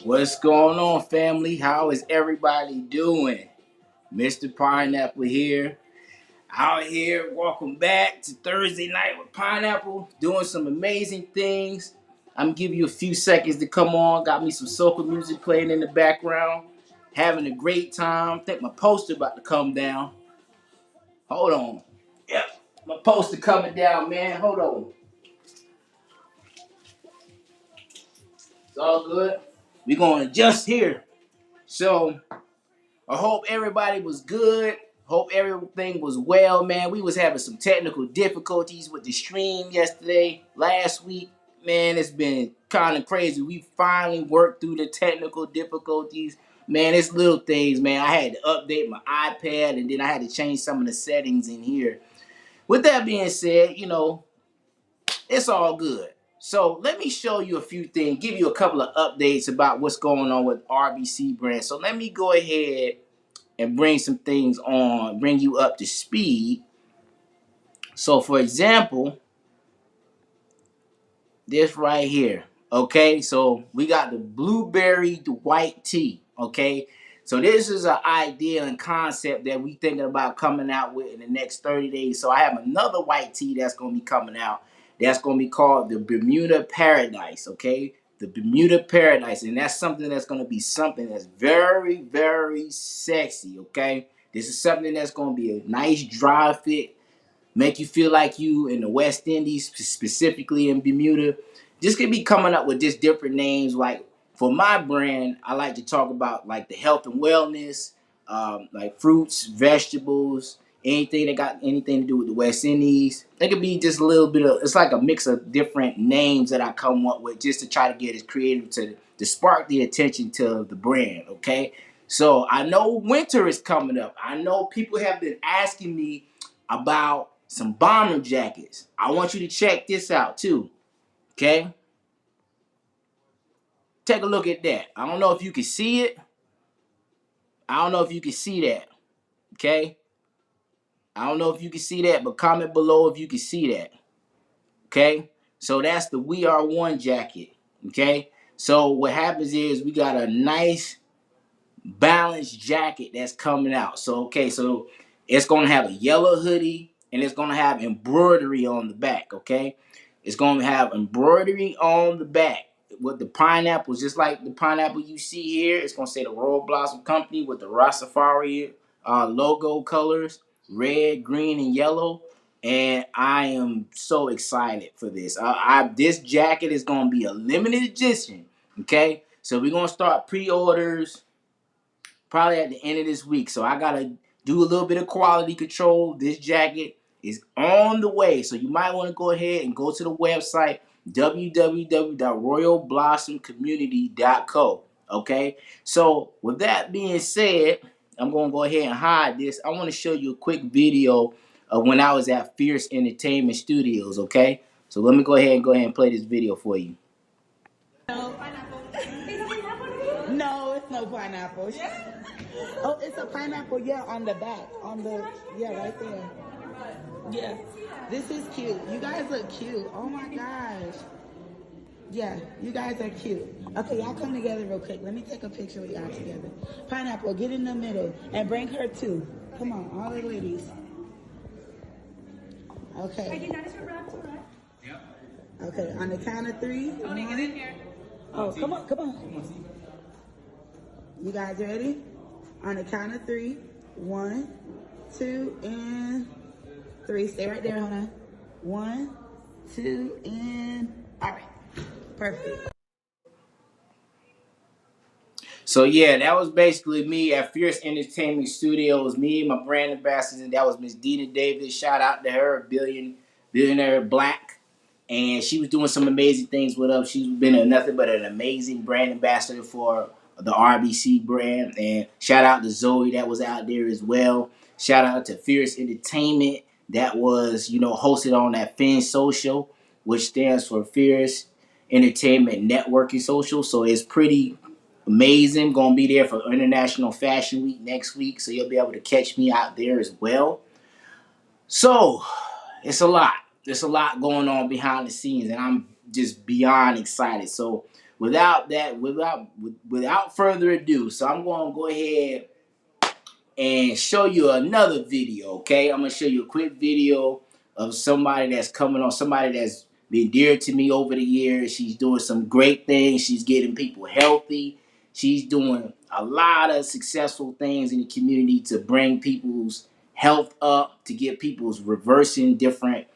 What's going on, family? How is everybody doing? Mr. Pineapple here. Out here, welcome back to Thursday Night with Pineapple, doing some amazing things. I'm gonna give you a few seconds to come on. Got me some soca music playing in the background. Having a great time. Think my poster about to come down. Hold on. Yep, my poster coming down, man. Hold on. It's all good. We gonna adjust here. So I hope everybody was good. Hope everything was well, man. We was having some technical difficulties with the stream yesterday, last week. Man, it's been kind of crazy. We finally worked through the technical difficulties. Man, it's little things, man. I had to update my iPad and then I had to change some of the settings in here. With that being said, it's all good. So let me show you a few things, give you a couple of updates about what's going on with RBC brand. So let me go ahead and bring some things on, bring you up to speed. So for example, this right here, okay? So we got the blueberry white tea, okay? So this is an idea and concept that we thinking about coming out with in the next 30 days. So I have another white tea that's going to be coming out. That's going to be called the Bermuda Paradise, okay? The Bermuda Paradise. And that's something that's going to be something that's very, very sexy, okay? This is something that's going to be a nice dry fit, make you feel like you in the West Indies, specifically in Bermuda. Just could be coming up with just different names. Like for my brand, I like to talk about like the health and wellness, like fruits, vegetables, anything that got anything to do with the West Indies. It could be just a little bit of, it's like a mix of different names that I come up with just to try to get as creative to spark the attention to the brand, okay? So I know winter is coming up. I know people have been asking me about some bomber jackets. I want you to check this out too, okay? Take a look at that. I don't know if you can see it. I don't know if you can see that, okay? I don't know if you can see that, but comment below if you can see that, okay? So that's the We Are One jacket, okay? So what happens is we got a nice balanced jacket that's coming out. So, okay, so it's going to have a yellow hoodie and it's going to have embroidery on the back, okay? It's going to have embroidery on the back with the pineapples, just like the pineapple you see here. It's going to say the Royal Blossom Company with the Rastafari logo colors, red, green, and yellow. And I am so excited for this. This jacket is going to be a limited edition, okay? So we're going to start pre-orders probably at the end of this week. So I gotta do a little bit of quality control. This jacket is on the way. So you might want to go ahead and go to the website www.royalblossomcommunity.co. Okay. So with that being said, I'm gonna go ahead and hide this. I want to show you a quick video of when I was at Fierce Entertainment Studios. Okay. So let me go ahead and play this video for you. No, it's no pineapple. Oh, it's a pineapple, yeah, on the back. Yeah, right there. Yeah. This is cute. You guys look cute. Oh my gosh. Yeah, you guys are cute. Okay, y'all come together real quick. Let me take a picture with y'all together. Pineapple, get in the middle and bring her too. Come on, all the ladies. Okay. Okay, on the count of three. Get in here. Oh, come on. You guys ready? On the count of three. 1, 2, and 3. Stay right there, hold on. 1, 2, and all right. Perfect. So yeah, that was basically me at Fierce Entertainment Studios. Me and my brand ambassador, that was Miss Dina Davis. Shout out to her, billionaire black. And she was doing some amazing things with us. She's been nothing but an amazing brand ambassador for the RBC brand. And shout out to Zoe that was out there as well. Shout out to Fierce Entertainment that was, hosted on that Fin Social, which stands for Fierce Entertainment Networking Social. So it's pretty amazing. Gonna be there for International Fashion Week next week. So you'll be able to catch me out there as well. So it's a lot. There's a lot going on behind the scenes, and I'm just beyond excited. So without further ado, so I'm going to go ahead and show you another video. Okay, I'm gonna show you a quick video of somebody that's coming on, somebody that's been dear to me over the years. She's doing some great things. She's getting people healthy. She's doing a lot of successful things in the community to bring people's health up, to get people's reversing different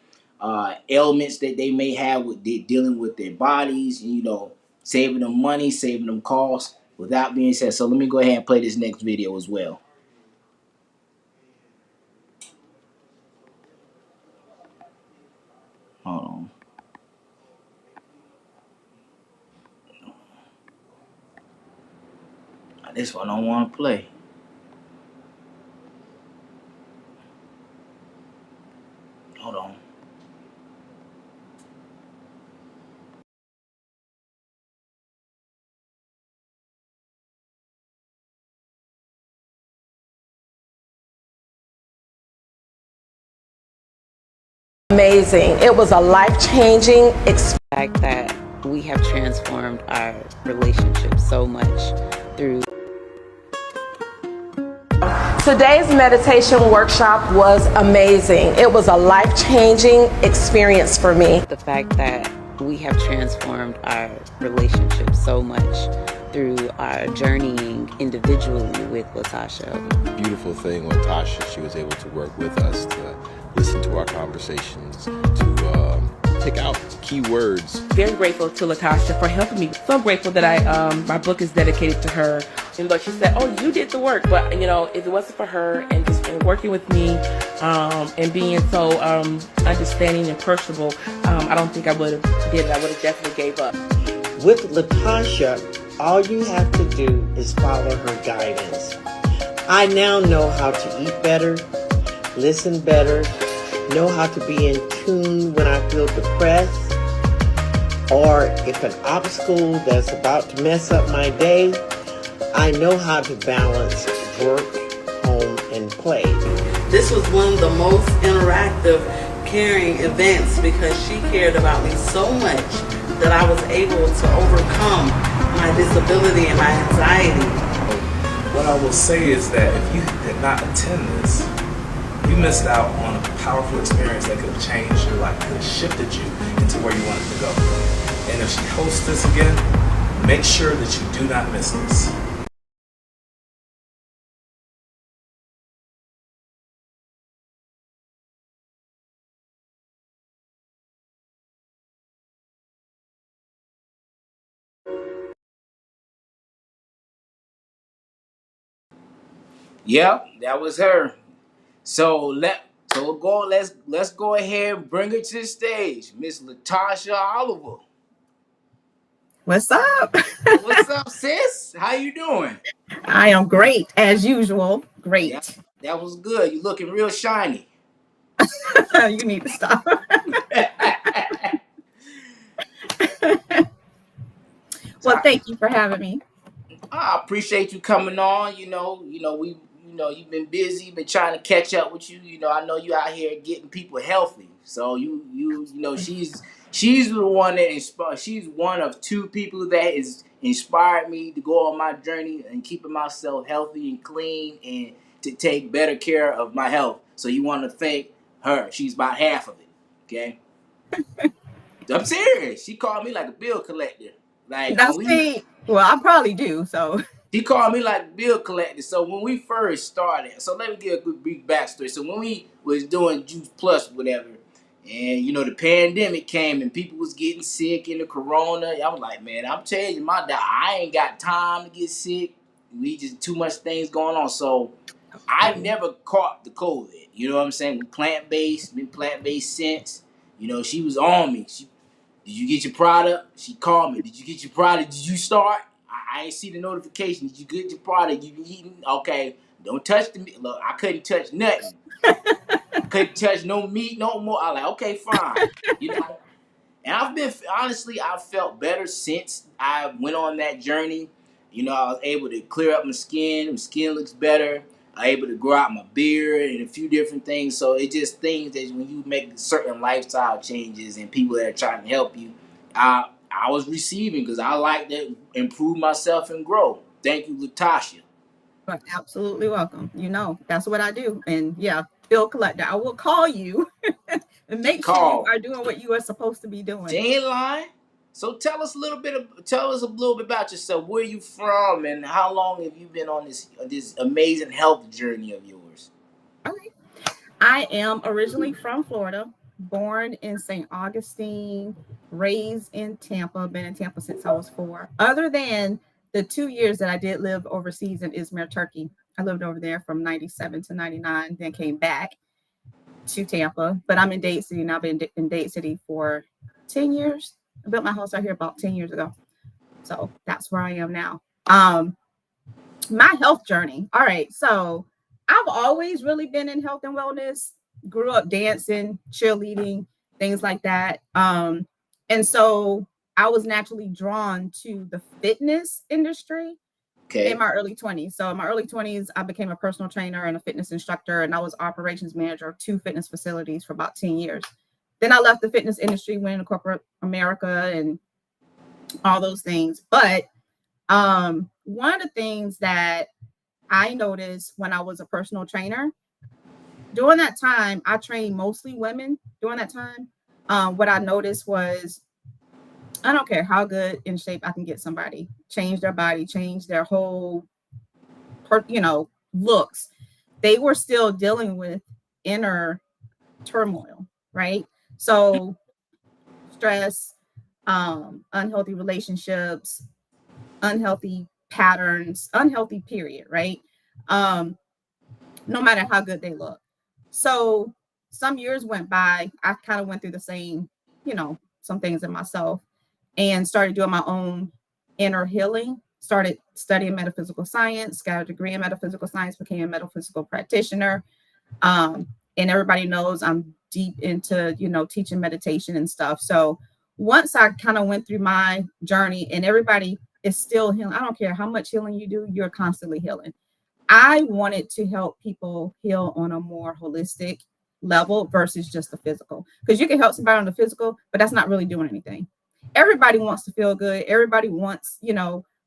ailments that they may have with dealing with their bodies, and, saving them money, saving them costs. Without being said, so let me go ahead and play this next video as well. Hold on. This one I don't want to play. Hold on. Amazing. It was a life-changing experience. The fact that we have transformed our relationship so much through. Today's meditation workshop was amazing. It was a life-changing experience for me. The fact that we have transformed our relationship so much through our journeying individually with Latasha. Beautiful thing with Tasha, she was able to work with us to listen to our conversations, to pick out key words. Very grateful to Latasha for helping me. So grateful that my book is dedicated to her. Even though she said, "Oh, you did the work," but if it wasn't for her and just working with me and being so understanding and personable, I don't think I would have did it. I would have definitely gave up. With Latasha, all you have to do is follow her guidance. I now know how to eat better, listen better, know how to be in tune when I feel depressed, or if an obstacle that's about to mess up my day, I know how to balance work, home, and play. This was one of the most interactive, caring events because she cared about me so much that I was able to overcome my disability and my anxiety. What I will say is that if you did not attend this, you missed out on a powerful experience that could have changed your life, could have shifted you into where you wanted to go. And if she hosts this again, make sure that you do not miss this. Yep, that was her. Let's go ahead and bring her to the stage, Miss Latasha Oliver. What's up? What's up, sis? How you doing? I am great, as usual. Yeah, Great. that was good. You looking real shiny. You need to stop. Well, thank you for having me. I appreciate you coming on. You've been busy, been trying to catch up with you. I know you out here getting people healthy. So she's the one that inspired. She's one of two people that has inspired me to go on my journey and keeping myself healthy and clean and to take better care of my health. So you want to thank her. She's about half of it. Okay. I'm serious. She called me like a bill collector. Like Now, when we see, well, I probably do. So, He called me like a bill collector. So when we first started, so let me give a good brief backstory. So when we was doing Juice Plus, whatever, and the pandemic came and people was getting sick and the corona, I was like, man, I'm telling you, I ain't got time to get sick. We just too much things going on. So I never caught the COVID. You know what I'm saying? We been plant based since. She was on me. Did you get your product? She called me. Did you get your product? Did you start? I ain't see the notification. Did you get your product? You been eating? Okay. Don't touch the meat. Look, I couldn't touch nothing. Couldn't touch no meat no more. I was like, okay, fine. And I've felt better since I went on that journey. I was able to clear up my skin. My skin looks better. I'm able to grow out my beard and a few different things. So it's just things that when you make certain lifestyle changes and people that are trying to help you, I was receiving because I like to improve myself and grow. Thank you, Latasha. You're absolutely welcome. You know, that's what I do. And yeah, bill collector, I will call you and make sure you Call. are doing what you are supposed to be She doing. ain't lying. So tell us a little bit about yourself. Where you from, and how long have you been on this amazing health journey of yours? Okay. I am originally from Florida, born in St. Augustine, raised in Tampa, been in Tampa since I was 4. Other than the 2 years that I did live overseas in Izmir, Turkey. I lived over there from 97 to 99, then came back to Tampa. But I'm in Dade City, and I've been in Dade City for 10 years. I built my house out here about 10 years ago. So that's where I am now. My health journey. All right. So I've always really been in health and wellness, grew up dancing, cheerleading, things like that. And so I was naturally drawn to the fitness industry in Okay. my early 20s. So in my early 20s, I became a personal trainer and a fitness instructor, and I was operations manager of 2 fitness facilities for about 10 years. Then I left the fitness industry, went into corporate America and all those things. But one of the things that I noticed when I was a personal trainer, during that time, I trained mostly women during that time. What I noticed was I don't care how good in shape I can get somebody, change their body, change their whole, looks. They were still dealing with inner turmoil, right? So stress, unhealthy relationships, unhealthy patterns, unhealthy period, right? Um, no matter how good they look. So some years went by. I kind of went through the same, some things in myself and started doing my own inner healing. Started studying metaphysical science, got a degree in metaphysical science, became a metaphysical practitioner. Um, and everybody knows I'm deep into, teaching meditation and stuff. So once I kind of went through my journey and everybody is still healing, I don't care how much healing you do, you're constantly healing. I wanted to help people heal on a more holistic level versus just the physical. Because you can help somebody on the physical, but that's not really doing anything. Everybody wants to feel good. Everybody wants,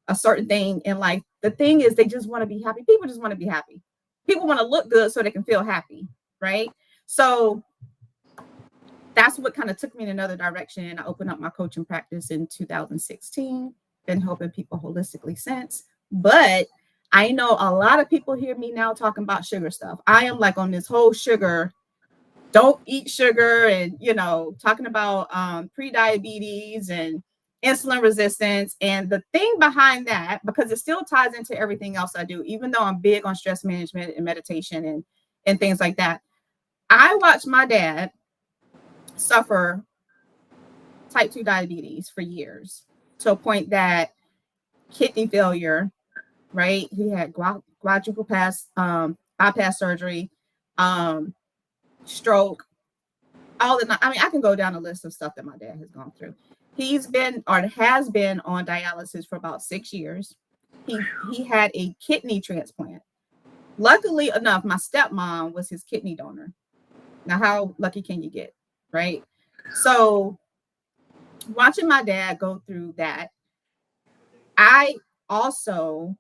a certain thing in life. The thing is, they just want to be happy. People just want to be happy. People want to look good so they can feel happy, right? So that's what kind of took me in another direction. I opened up my coaching practice in 2016, been helping people holistically since. But I know a lot of people hear me now talking about sugar stuff. I am like on this whole sugar, don't eat sugar, and talking about pre-diabetes and insulin resistance. And the thing behind that, because it still ties into everything else I do, even though I'm big on stress management and meditation and things like that. I watched my dad suffer type 2 diabetes for years, to a point that kidney failure, right? He had quadruple bypass surgery, stroke, all the, I mean, I can go down a list of stuff that my dad has gone through. He's been or has been on dialysis for about 6 years. He had a kidney transplant. Luckily enough, my stepmom was his kidney donor. Now, how lucky can you get, right? So watching my dad go through that, I also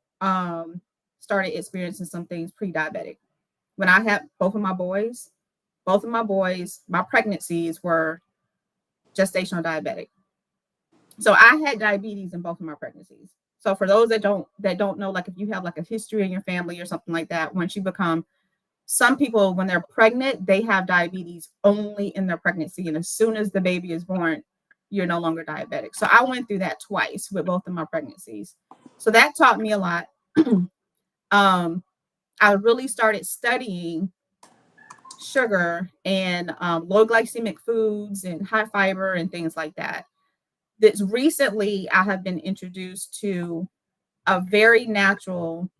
started experiencing some things pre-diabetic. When I had both of my boys, my pregnancies were gestational diabetic. So I had diabetes in both of my pregnancies. So for those that don't know, like if you have like a history in your family or something like that, once you become, some people when they're pregnant, they have diabetes only in their pregnancy. And as soon as the baby is born, you're no longer diabetic. So I went through that twice with both of my pregnancies. So that taught me a lot. I really started studying sugar and low glycemic foods and high fiber and things like that. This recently, I have been introduced to a very natural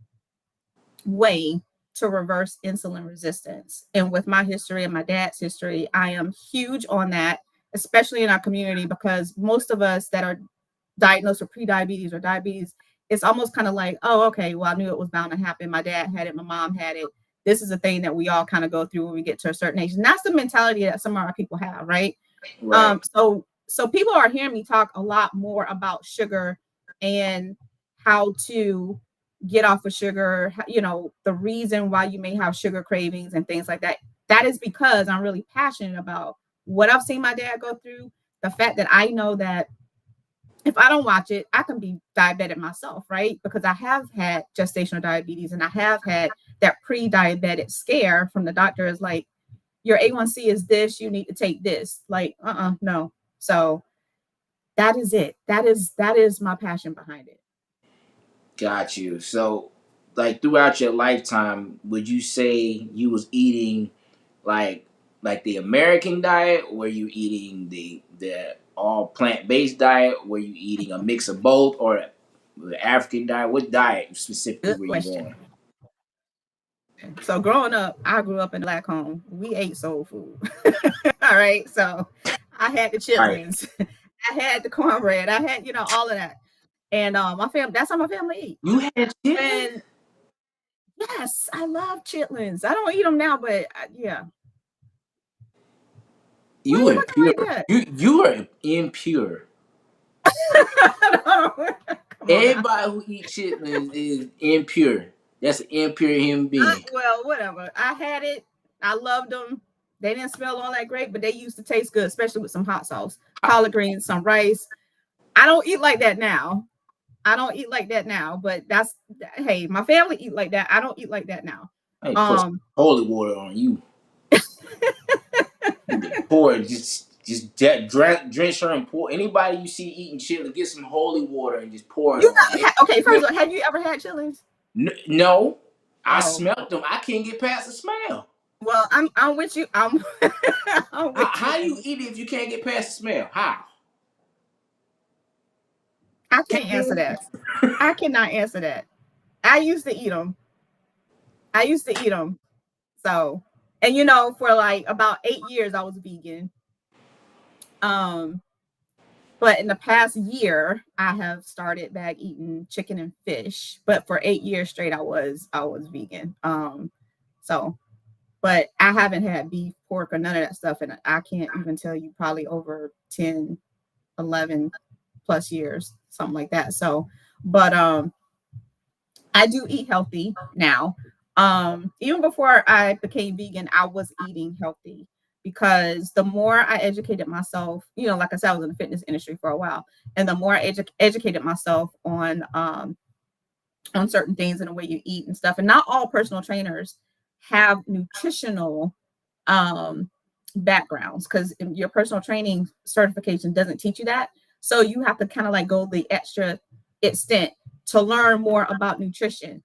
way to reverse insulin resistance. And with my history and my dad's history, I am huge on that, especially in our community, because most of us that are diagnosed with pre-diabetes or diabetes, it's almost kind of like, oh, okay, well, I knew it was bound to happen. My dad had it, my mom had it. This is a thing that we all kind of go through when we get to a certain age. And that's the mentality that some of our people have, right? Right. So so people are hearing me talk a lot more about sugar and how to get off of sugar, the reason why you may have sugar cravings and things like that. That is because I'm really passionate about what I've seen my dad go through, the fact that I know that if I don't watch it, I can be diabetic myself, right? Because I have had gestational diabetes and I have had that pre-diabetic scare from the doctor is like, your A1C is this, you need to take this. Like, no. So that is it. That is my passion behind it. Got you. So, like throughout your lifetime, would you say you was eating like the American diet? Were you eating the all plant based diet? Were you eating a mix of both, or the African diet? What diet specifically Good were you question. on? So growing up, I grew up in a black home. We ate soul food. All right. So I had the Right. chitlins, I had the cornbread, I had, all of that. And my family, that's how my family eat. You had chitlins? And yes, I love chitlins. I don't eat them now, but yeah. Why You are were you looking impure. like that? You were impure. Come on now. Everybody who eat chitlins is impure. That's an impure human being. Well, whatever. I had it. I loved them. They didn't smell all that great, but they used to taste good, especially with some hot sauce, collard greens, some rice. I don't eat like that now. I don't eat like that now, but hey, my family eat like that. I don't eat like that now. I ain't put some Um, holy water on you. Pour it, drench her and pour. Anybody you see eating chitlins, get some holy water and just pour it you on. got okay. First of all, have you ever had chilies? No, I Oh, smelt them. I can't get past the smell. well, I'm with you. I'm I'm with you How on you this. eat it if you can't get past the smell? How? I Can can't answer you? that. I cannot answer that. I used to eat them. I used to eat them. So, and for like about 8 years, I was vegan. Um, but in the past year, I have started back eating chicken and fish. But for 8 years straight, I was vegan. So, but I haven't had beef, pork, or none of that stuff, and I can't even tell you probably over 10, 11 plus years, something like that. So, but I do eat healthy now. Even before I became vegan, I was eating healthy because the more I educated myself, like I said, I was in the fitness industry for a while, and the more I educated myself on certain things and the way you eat and stuff. And not all personal trainers have nutritional um, backgrounds because your personal training certification doesn't teach you that. So you have to kind of like go the extra extent to learn more about nutrition.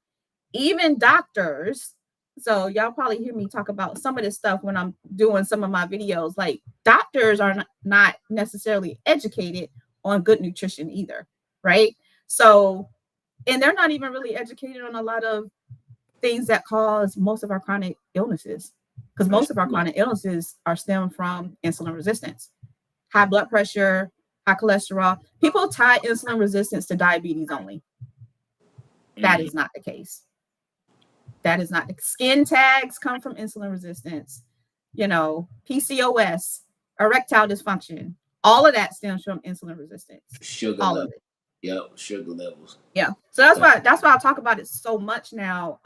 Even doctors, so y'all probably hear me talk about some of this stuff when I'm doing some of my videos. Like doctors are not necessarily educated on good nutrition either, right? So, and they're not even really educated on a lot of things that cause most of our chronic illnesses, because most of our chronic illnesses are stemmed from insulin resistance, high blood pressure, high cholesterol. People tie insulin resistance to diabetes only. That Mhm. is not the case. That is not the skin tags come from insulin resistance, PCOS, erectile dysfunction. All of that stems from insulin resistance. Sugar All of level. it. Yep, sugar levels. Yeah. So that's why I talk about it so much now,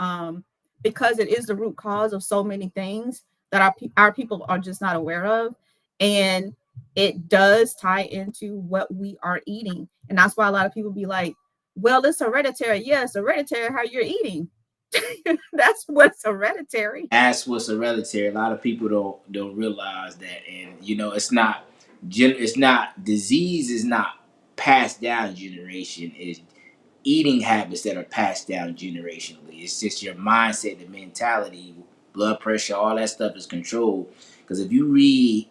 because it is the root cause of so many things that our people are just not aware of, and it does tie into what we are eating, and that's why a lot of people be like, "Well, it's hereditary." Yeah, it's hereditary how you're eating. That's what's hereditary. That's what's hereditary. A lot of people don't realize that, and it's not disease is not passed down generation. It's eating habits that are passed down generationally. It's just your mindset, the mentality, blood pressure, all that stuff is controlled. Because if you read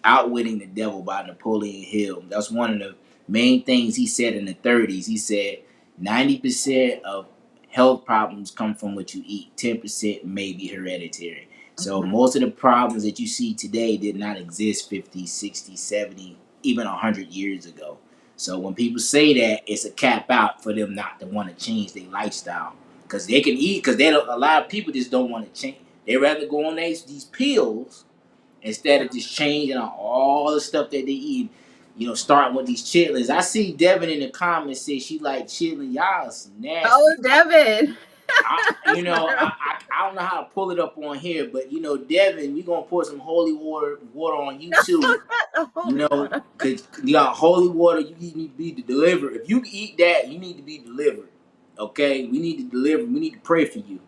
"Outwitting the Devil" by Napoleon Hill, that's one of the main things he said in the 30s. He said 90% of health problems come from what you eat. 10% may be hereditary. So Mhm. most of the problems that you see today did not exist 50, 60, 70, even 100 years ago. So when people say that, it's a cap out for them not to want to change their lifestyle because they can eat. Because a lot of people just don't want to change. They rather go on these pills instead Yeah. of just changing on all the stuff that they eat. starting with these chitlins. I see Devin in the comments say she like chitlin. Y'all some nasty. Oh, Devin. I don't know how to pull it up on here, but Devin, we gonna pour some holy water on you too. The holy water. Cause you got holy water, you need to be delivered. If you eat that, you need to be delivered. Okay, we need to deliver. We need to pray for you.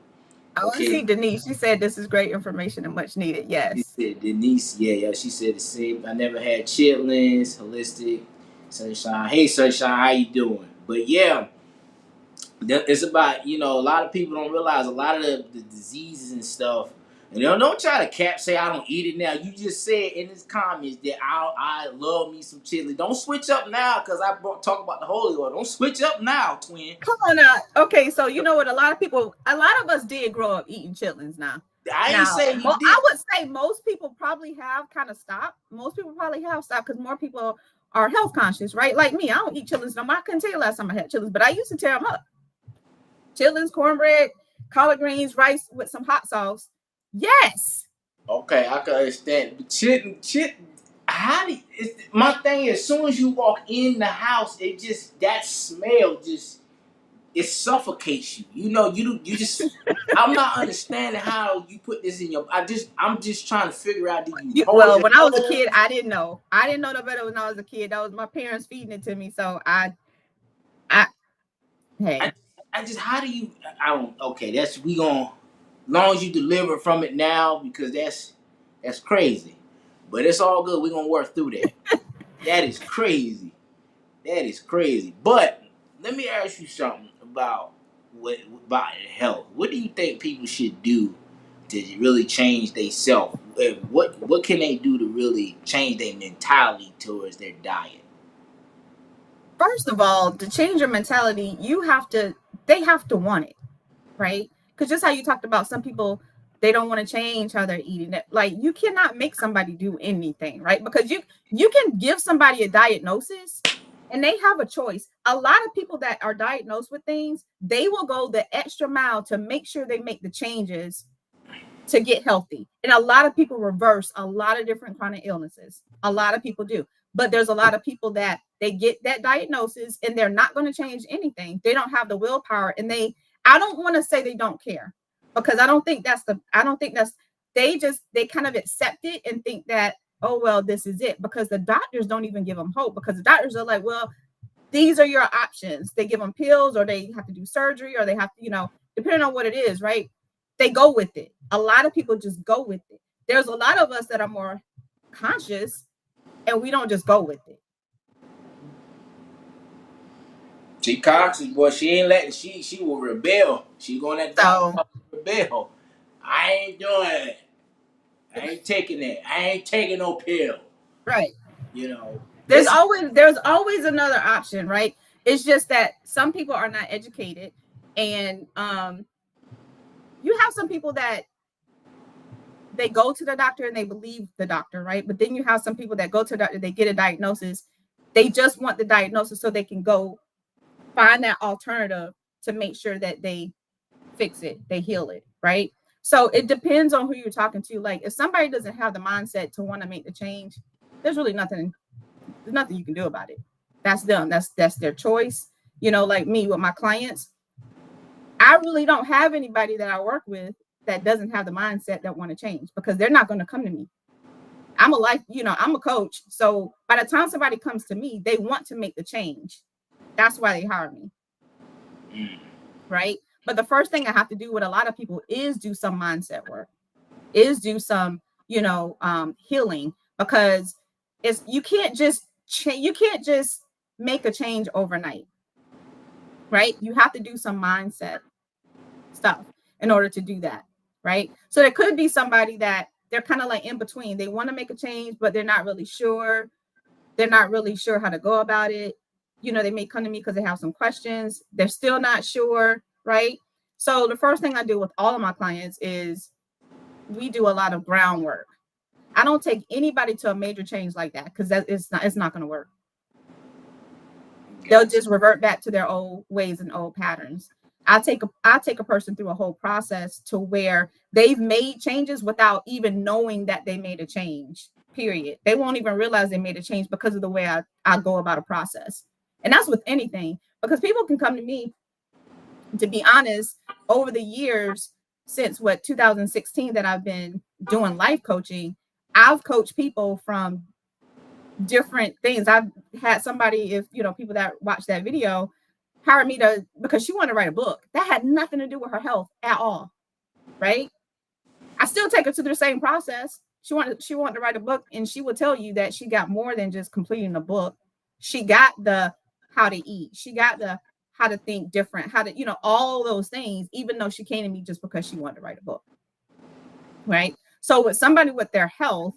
I want to see Okay. Denise. She said this is great information and much needed. She Yes. said Denise, yeah. She said the same. I never had chitlins, holistic, sunshine. Hey, sunshine, how you doing? But yeah, it's about a lot of people don't realize a lot of the diseases and stuff. And don't try to say I don't eat it now. You just said in his comments that I love me some chili. Don't switch up now because talk about the holy oil. Don't switch up now, twin. Come on now. Okay, so you know what? A lot of us did grow up eating chitlins now. I ain't Now, saying you did. I would say most people probably have kind of stopped. Most people probably have stopped because more people are health conscious, right? Like me, I don't eat chitlins no more. I couldn't tell you last time I had chitlins, but I used to tear them up. Chitlins, cornbread, collard greens, rice with some hot sauce. Yes. Okay, I can understand. But how do my thing is, as soon as you walk in the house, that smell it suffocates you. You just I'm not understanding how you put this in your. I'm just trying to figure out. Do you hold Well, it when I was a low? kid, I didn't know. I didn't know no better when I was a kid. That was my parents feeding it to me. So hey. I just how do you? I don't. Okay, we gonna. Long as you deliver from it now, because that's crazy. But it's all good. We're gonna work through that. That is crazy. That is crazy. But let me ask you something about health. What do you think people should do to really change themselves? What can they do to really change their mentality towards their diet? First of all, to change your mentality, they have to want it, right? Because just how you talked about some people, they don't want to change how they're eating it. Like you cannot make somebody do anything, right? Because you can give somebody a diagnosis and they have a choice. A lot of people that are diagnosed with things, they will go the extra mile to make sure they make the changes to get healthy. And a lot of people reverse a lot of different chronic illnesses. A lot of people do. But there's a lot of people that they get that diagnosis and they're not going to change anything. They don't have the willpower and I don't want to say they don't care because I don't think that's they kind of accept it and think that, oh, well, this is it, because the doctors don't even give them hope, because the doctors are like, well, these are your options. They give them pills or they have to do surgery or they have to, depending on what it is, right? They go with it. A lot of people just go with it. There's a lot of us that are more conscious and we don't just go with it. She conscious, boy. She ain't letting. She will rebel. She gonna let doctor rebel. I ain't doing it. I ain't taking it. I ain't taking no pill. Right. This There's always another option, right? It's just that some people are not educated, and you have some people that they go to the doctor and they believe the doctor, right? But then you have some people that go to the doctor, they get a diagnosis, they just want the diagnosis so they can go find that alternative to make sure that they fix it, they heal it, right? So it depends on who you're talking to. Like if somebody doesn't have the mindset to want to make the change, there's nothing you can do about it. That's them. That's their choice. Like me with my clients, I really don't have anybody that I work with that doesn't have the mindset that want to change, because they're not going to come to me. I'm a coach. So by the time somebody comes to me, they want to make the change. That's why they hire me. Right. But the first thing I have to do with a lot of people is do some mindset work, is do some, healing, because you can't just make a change overnight. Right. You have to do some mindset stuff in order to do that. Right. So there could be somebody that they're kind of like in between. They want to make a change, but they're not really sure. They're not really sure how to go about it. They may come to me because they have some questions. They're still not sure. Right. So the first thing I do with all of my clients is we do a lot of groundwork. I don't take anybody to a major change like that, because it's not going to work. They'll just revert back to their old ways and old patterns. I take a person through a whole process to where they've made changes without even knowing that they made a change. period. They won't even realize they made a change because of the way I go about a process. And that's with anything, because people can come to me, to be honest, over the years, since 2016 that I've been doing life coaching, I've coached people from different things. I've had somebody, if people that watch that video, hired me because she wanted to write a book that had nothing to do with her health at all, right? I still take her to the same process. She wanted to write a book, and she will tell you that she got more than just completing a book. She got the how to eat. She got the how to think different, how to, all those things, even though she came to me just because she wanted to write a book. Right. So with somebody with their health,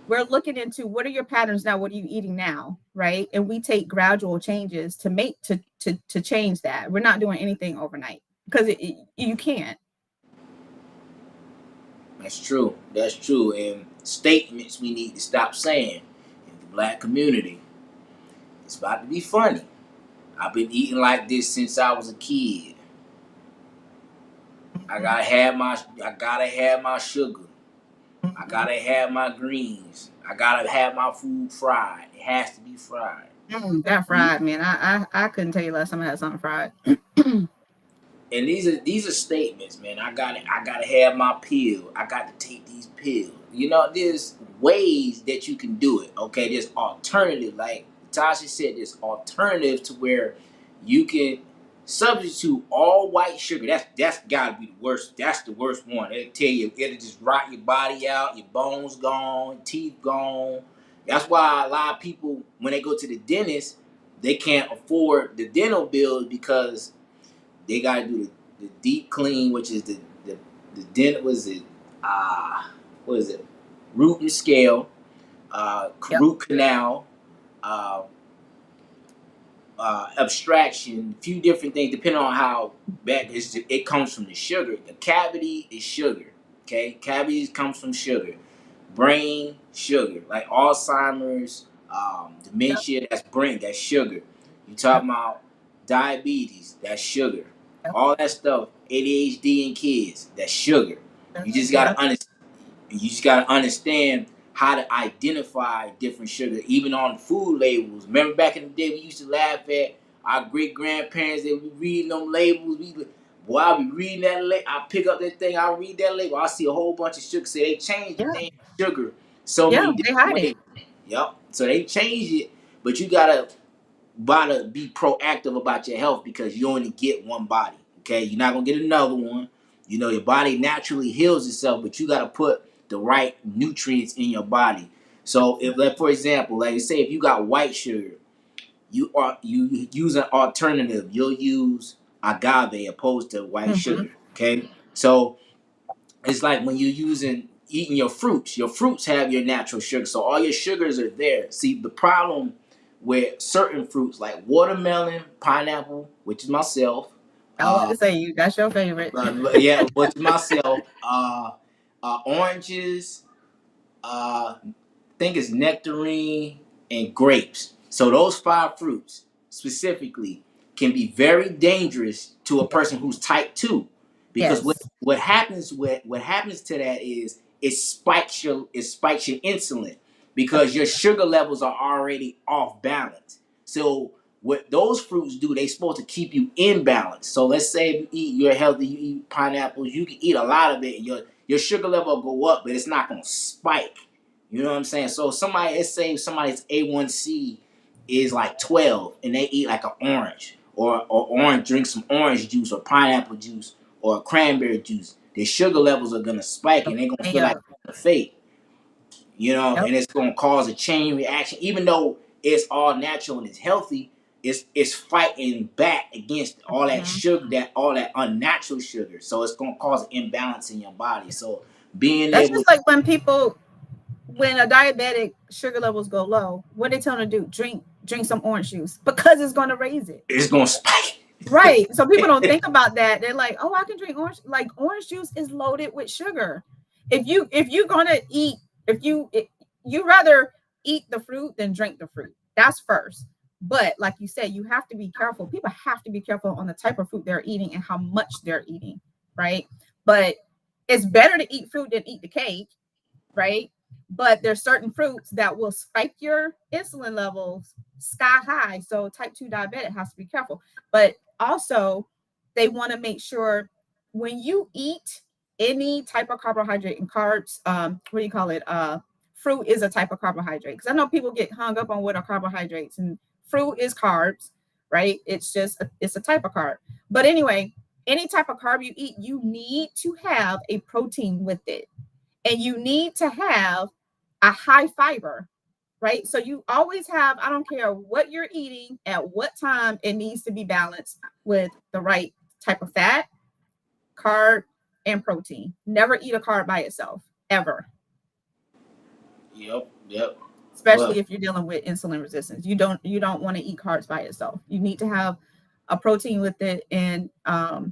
we're looking into what are your patterns now? What are you eating now? Right. And we take gradual changes to change that. We're not doing anything overnight because you can't. That's true. That's true. And statements we need to stop saying in the black community. It's about to be funny. I've been eating like this since I was a kid. I gotta have my sugar. I gotta have my greens. I gotta have my food fried. It has to be fried. That fried, man. I couldn't tell you last time I had something fried. And these are statements, man. I gotta have my pill. I got to take these pills. There's ways that you can do it. Okay, there's alternative. Like Tasha said, there's alternative to where you can substitute all white sugar. That's gotta be the worst. That's the worst one. It'll tell you, it'll just rot your body out, your bones gone, teeth gone. That's why a lot of people, when they go to the dentist, they can't afford the dental bills because they gotta do the deep clean, which is the dent was it what is it? Root and scale, Yep. root canal, uh, abstraction, a few different things depending on how bad it comes from the sugar. The cavity is sugar. Okay, cavities comes from sugar. Brain, sugar, like Alzheimer's, Yep. dementia, that's brain, that's sugar. You talking about diabetes, that's sugar. Yep. All that stuff, ADHD in kids, that's sugar. You just Yep. gotta understand. You just gotta understand how to identify different sugar, even on food labels. Remember back in the day, we used to laugh at our great grandparents. They would be reading them labels. Boy, I'll be reading that label. I pick up that thing. I read that label. I see a whole bunch of sugar. So they changed the Yeah. name of sugar so Yeah. many They different hide ways. it. Yep. So they changed it, but you gotta be proactive about your health because you only get one body. Okay, you're not gonna get another one. Your body naturally heals itself, but you gotta put the right nutrients in your body. So if, like, for example, like say if you got white sugar, you use an alternative. You'll use agave opposed to white Mm-hmm. sugar. Okay, so it's like when you're eating your fruits. Your fruits have your natural sugar, so all your sugars are there. See, the problem with certain fruits like watermelon, pineapple, which is myself, I was uh, to say that's your favorite. yeah, which is myself, oranges, think it's nectarine and grapes. So those five fruits specifically can be very dangerous to a person who's type 2 because what Yes. what happens what happens to that is it spikes your insulin because your sugar levels are already off balance. So what those fruits do, they supposed to keep you in balance. So let's say if you're healthy, you eat pineapples, you can eat a lot of it, and your sugar level will go up, but it's not gonna spike. You know what I'm saying? So let's say somebody's A1C is like 12 and they eat like an orange or drink some orange juice or pineapple juice or cranberry juice. Their sugar levels are gonna spike and they're gonna feel like Yeah. they're fake. Yep. And it's gonna cause a chain reaction. Even though it's all natural and it's healthy, it's fighting back against all that Mhm. sugar, all that unnatural sugar. So it's gonna cause an imbalance in your body. So being That's able just like when a diabetic sugar levels go low, what they tell them to do? Drink some orange juice because it's going to raise it. it's gonna spike. Right. So people don't think about that. They're like, oh, I can drink orange. Like orange juice is loaded with sugar. If you're gonna eat, you rather eat the fruit than drink the fruit. That's first. But like you said, you have to be careful. People have to be careful on the type of fruit they're eating and how much they're eating. Right. But it's better to eat fruit than eat the cake. Right. But there's certain fruits that will spike your insulin levels sky high. So type 2 diabetic has to be careful. But also, they want to make sure when you eat any type of carbohydrate and carbs, what do you call it? Fruit is a type of carbohydrate. Because I know people get hung up on what are carbohydrates, and fruit is carbs, right? It's just it's a type of carb. But anyway, any type of carb you eat, you need to have a protein with it, and you need to have a high fiber, right? So you always have, I don't care what you're eating at what time, it needs to be balanced with the right type of fat, carb, and protein. Never eat a carb by itself, ever. Yep. Especially But if you're dealing with insulin resistance. You don't want to eat carbs by itself. You need to have a protein with it and a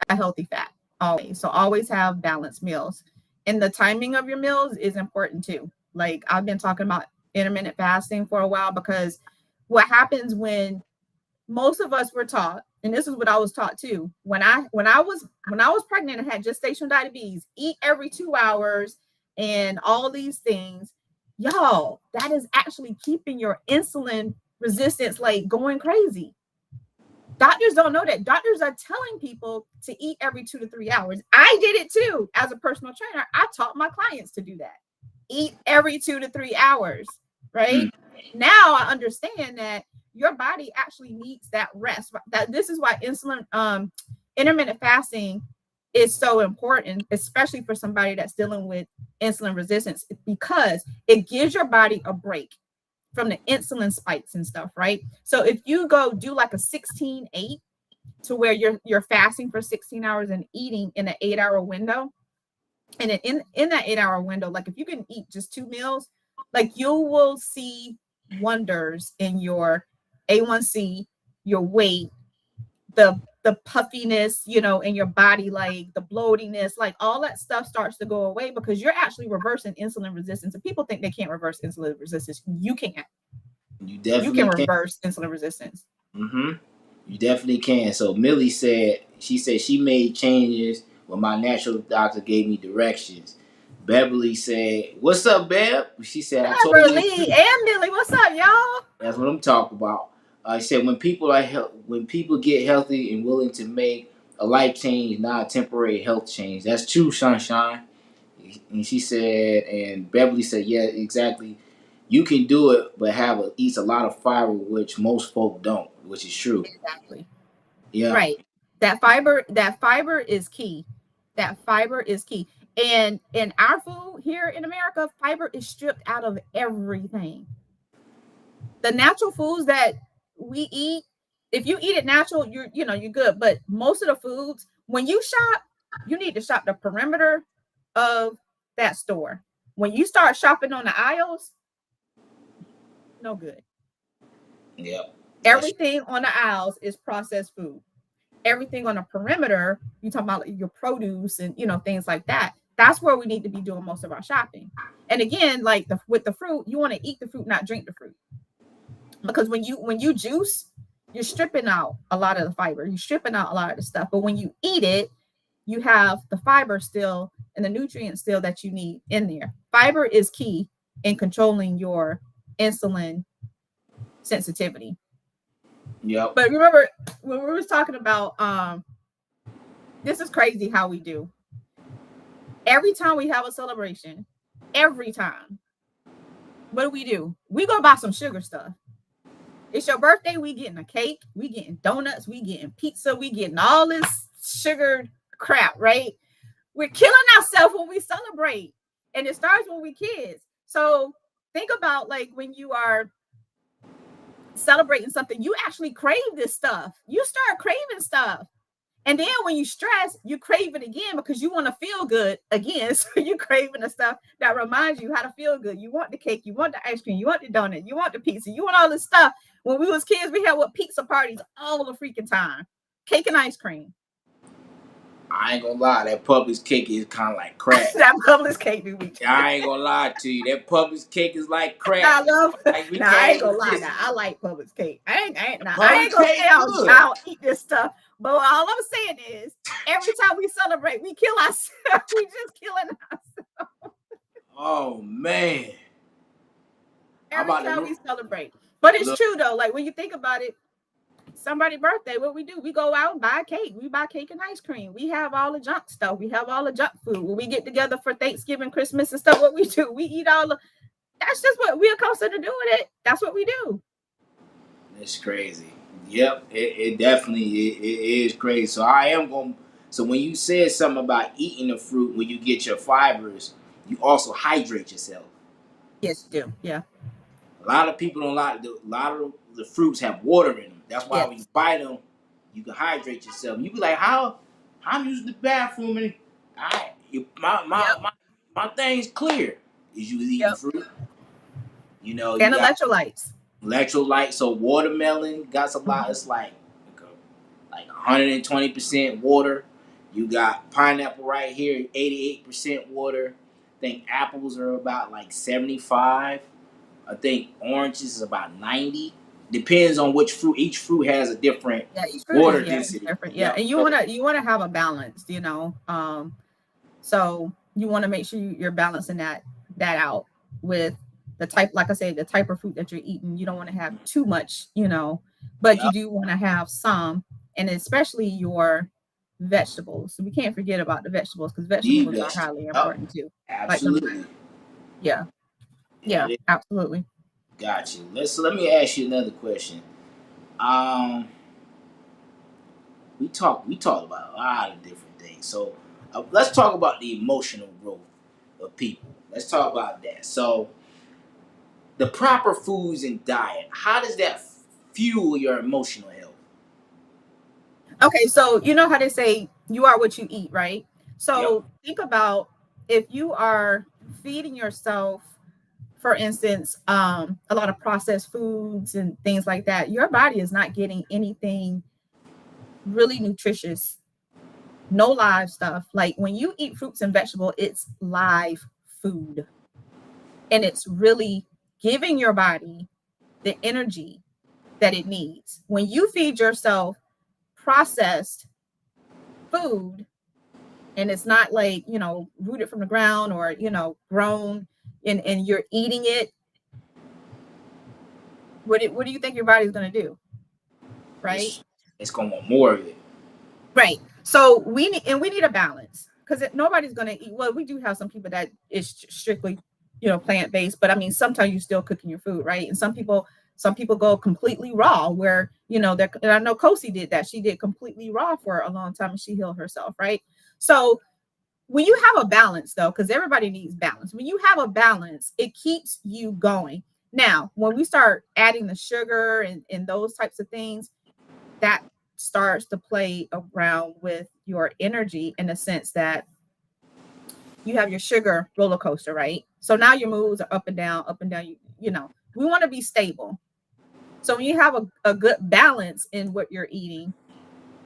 healthy fat always. So always have balanced meals. And the timing of your meals is important too. Like I've been talking about intermittent fasting for a while, because what happens when most of us were taught, and this is what I was taught too, when I was pregnant and had gestational diabetes, eat every 2 hours and all these things, y'all, that is actually keeping your insulin resistance like going crazy. Doctors don't know that. Doctors are telling people to eat every 2 to 3 hours. I did it too. As a personal trainer, I taught my clients to do that. Eat every 2 to 3 hours, right? mm, Now I understand that your body actually needs that rest. That this is why intermittent fasting is so important, especially for somebody that's dealing with insulin resistance, because it gives your body a break from the insulin spikes and stuff, right? So if you go do like a 16-8 to where you're fasting for 16 hours and eating in an 8-hour window, and in that 8-hour window, like if you can eat just 2 meals, like you will see wonders in your A1C, your weight, the puffiness, in your body, like the bloatiness, like all that stuff starts to go away, because you're actually reversing insulin resistance. And people think they can't reverse insulin resistance. You can't. you You can definitely can. reverse insulin resistance. Mm-hmm. You definitely can. So Millie said she made changes when my natural doctor gave me directions. Beverly said, "What's up, Bev?" She said, "I told you." Beverly and Millie, what's up, y'all? That's what I'm talking about. I said when people get healthy and willing to make a life change, not a temporary health change. That's true, Sunshine. And she said, and Beverly said, yeah, exactly. You can do it, but eats a lot of fiber, which most folk don't, which is true. Exactly. Yeah. Right. That fiber is key. That fiber is key. And in our food here in America, fiber is stripped out of everything. The natural foods that we eat, if you eat it natural, you're good. But most of the foods, when you shop, you need to shop the perimeter of that store. When you start shopping on the aisles, no good. Yep. That's Everything on the aisles is processed food. Everything on the perimeter, you talk about your produce and things like that. That's where we need to be doing most of our shopping. And again, like with the fruit, you want to eat the fruit, not drink the fruit. Because when you juice, you're stripping out a lot of the fiber. You're stripping out a lot of the stuff. But when you eat it, you have the fiber still and the nutrients still that you need in there. Fiber is key in controlling your insulin sensitivity. Yep. But remember when we was talking about this is crazy how we do. Every time we have a celebration, every time, what do? We go buy some sugar stuff. It's your birthday, we getting a cake, we getting donuts, we getting pizza, we getting all this sugared crap, right? We're killing ourselves when we celebrate. And it starts when we kids. So think about like when you are celebrating something, you actually crave this stuff. You start craving stuff. And then when you stress, you crave it again because you want to feel good again. So you're craving the stuff that reminds you how to feel good. You want the cake, you want the ice cream, you want the donut, you want the pizza, you want all this stuff. When we was kids, we had pizza parties all the freaking time. Cake and ice cream. I ain't gonna lie, that Publix cake is kind of like crack. That Publix cake do week. I ain't gonna lie to you, that Publix cake is like crack. I love. Like we Nah, I ain't can't gonna lie. just. Now I like Publix cake. I ain't Publix gonna cake say good. I don't eat this stuff. But all I'm saying is, every time we celebrate, we kill ourselves. We just killing ourselves. Oh man. I'm Every about time to we celebrate. But it's look. true though. Like when you think about it, somebody's birthday, what we do? We go out and buy cake. We buy cake and ice cream. We have all the junk stuff. We have all the junk food. When we get together for Thanksgiving, Christmas, and stuff, what we do? We eat all the. That's just what we are considered doing. It. That's what we do. It's crazy. Yep, it definitely it is crazy. So I am going. So when you said something about eating the fruit, when you get your fibers, you also hydrate yourself. Yes, you do. Yeah. A lot of people don't like a lot of the fruits have water in them. That's why when you Yes. bite them, you can hydrate yourself. You be like, how? I'm using the bathroom and Yep. my thing's clear. Is you eating Yep. fruit? You know, you And got electrolytes. electrolytes. So watermelon got a lot. Mhm. It's like 120% water. You got pineapple right here, 88% water. I think apples are about like 75. I think oranges is about 90. Depends on which fruit. Each fruit has a different Yeah, each fruit is water yeah, it's density. different. Yeah, Yep. and So you wanna have a balance, you know. So you want to make sure you're balancing that out with the type, like I said, the type of fruit that you're eating. You don't want to have too much, you know, but you yep. do want to have some, and especially your vegetables. So we can't forget about the vegetables because The vegetables are best. highly Yep. important too. Like the Absolutely. yeah, Yeah, yeah, absolutely. got you. Let me ask you another question. Um, we talked about a lot of different things. So let's talk about the emotional growth of people. Let's talk about that. So the proper foods and diet. How does that fuel your emotional health? Okay, so you know how they say you are what you eat, right? Yep. So think about if you are feeding yourself, for instance, a lot of processed foods and things like that, your body is not getting anything really nutritious, no live stuff. Like when you eat fruits and vegetables, it's live food. And it's really giving your body the energy that it needs. When you feed yourself processed food, and it's not like, you know, rooted from the ground or, you know, grown and you're eating it, what do you think your body's going to do? Right? It's it's gonna want more of it. Right. So we need a balance because nobody's going to eat. Well, we do have some people that is strictly, you know, plant based, but I mean, sometimes you're still cooking your food, right? And some people go completely raw, where you know that. And I know Kosi did that. She did completely raw for a long time, and she healed herself, right? So when you have a balance, though, because everybody needs balance. When you have a balance, it keeps you going. Now, when we start adding the sugar and those types of things, that starts to play around with your energy in the sense that you have your sugar roller coaster, right? So now your moods are up and down, up and down. You know, we want to be stable. So when you have a good balance in what you're eating,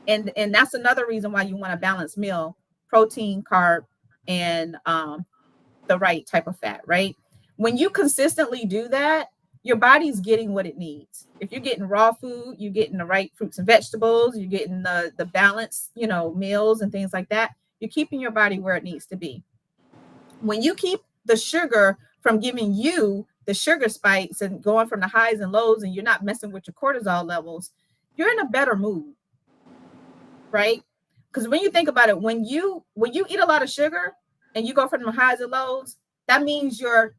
and that's another reason why you want a balanced meal, protein, carb, and the right type of fat, right? When you consistently do that, your body's getting what it needs. If you're getting raw food, you're getting the right fruits and vegetables, you're getting the balanced, you know, meals and things like that. You're keeping your body where it needs to be. When you keep the sugar from giving you the sugar spikes and going from the highs and lows, and you're not messing with your cortisol levels, you're in a better mood, right? Because when you think about it, when you eat a lot of sugar and you go from the highs and lows, that means your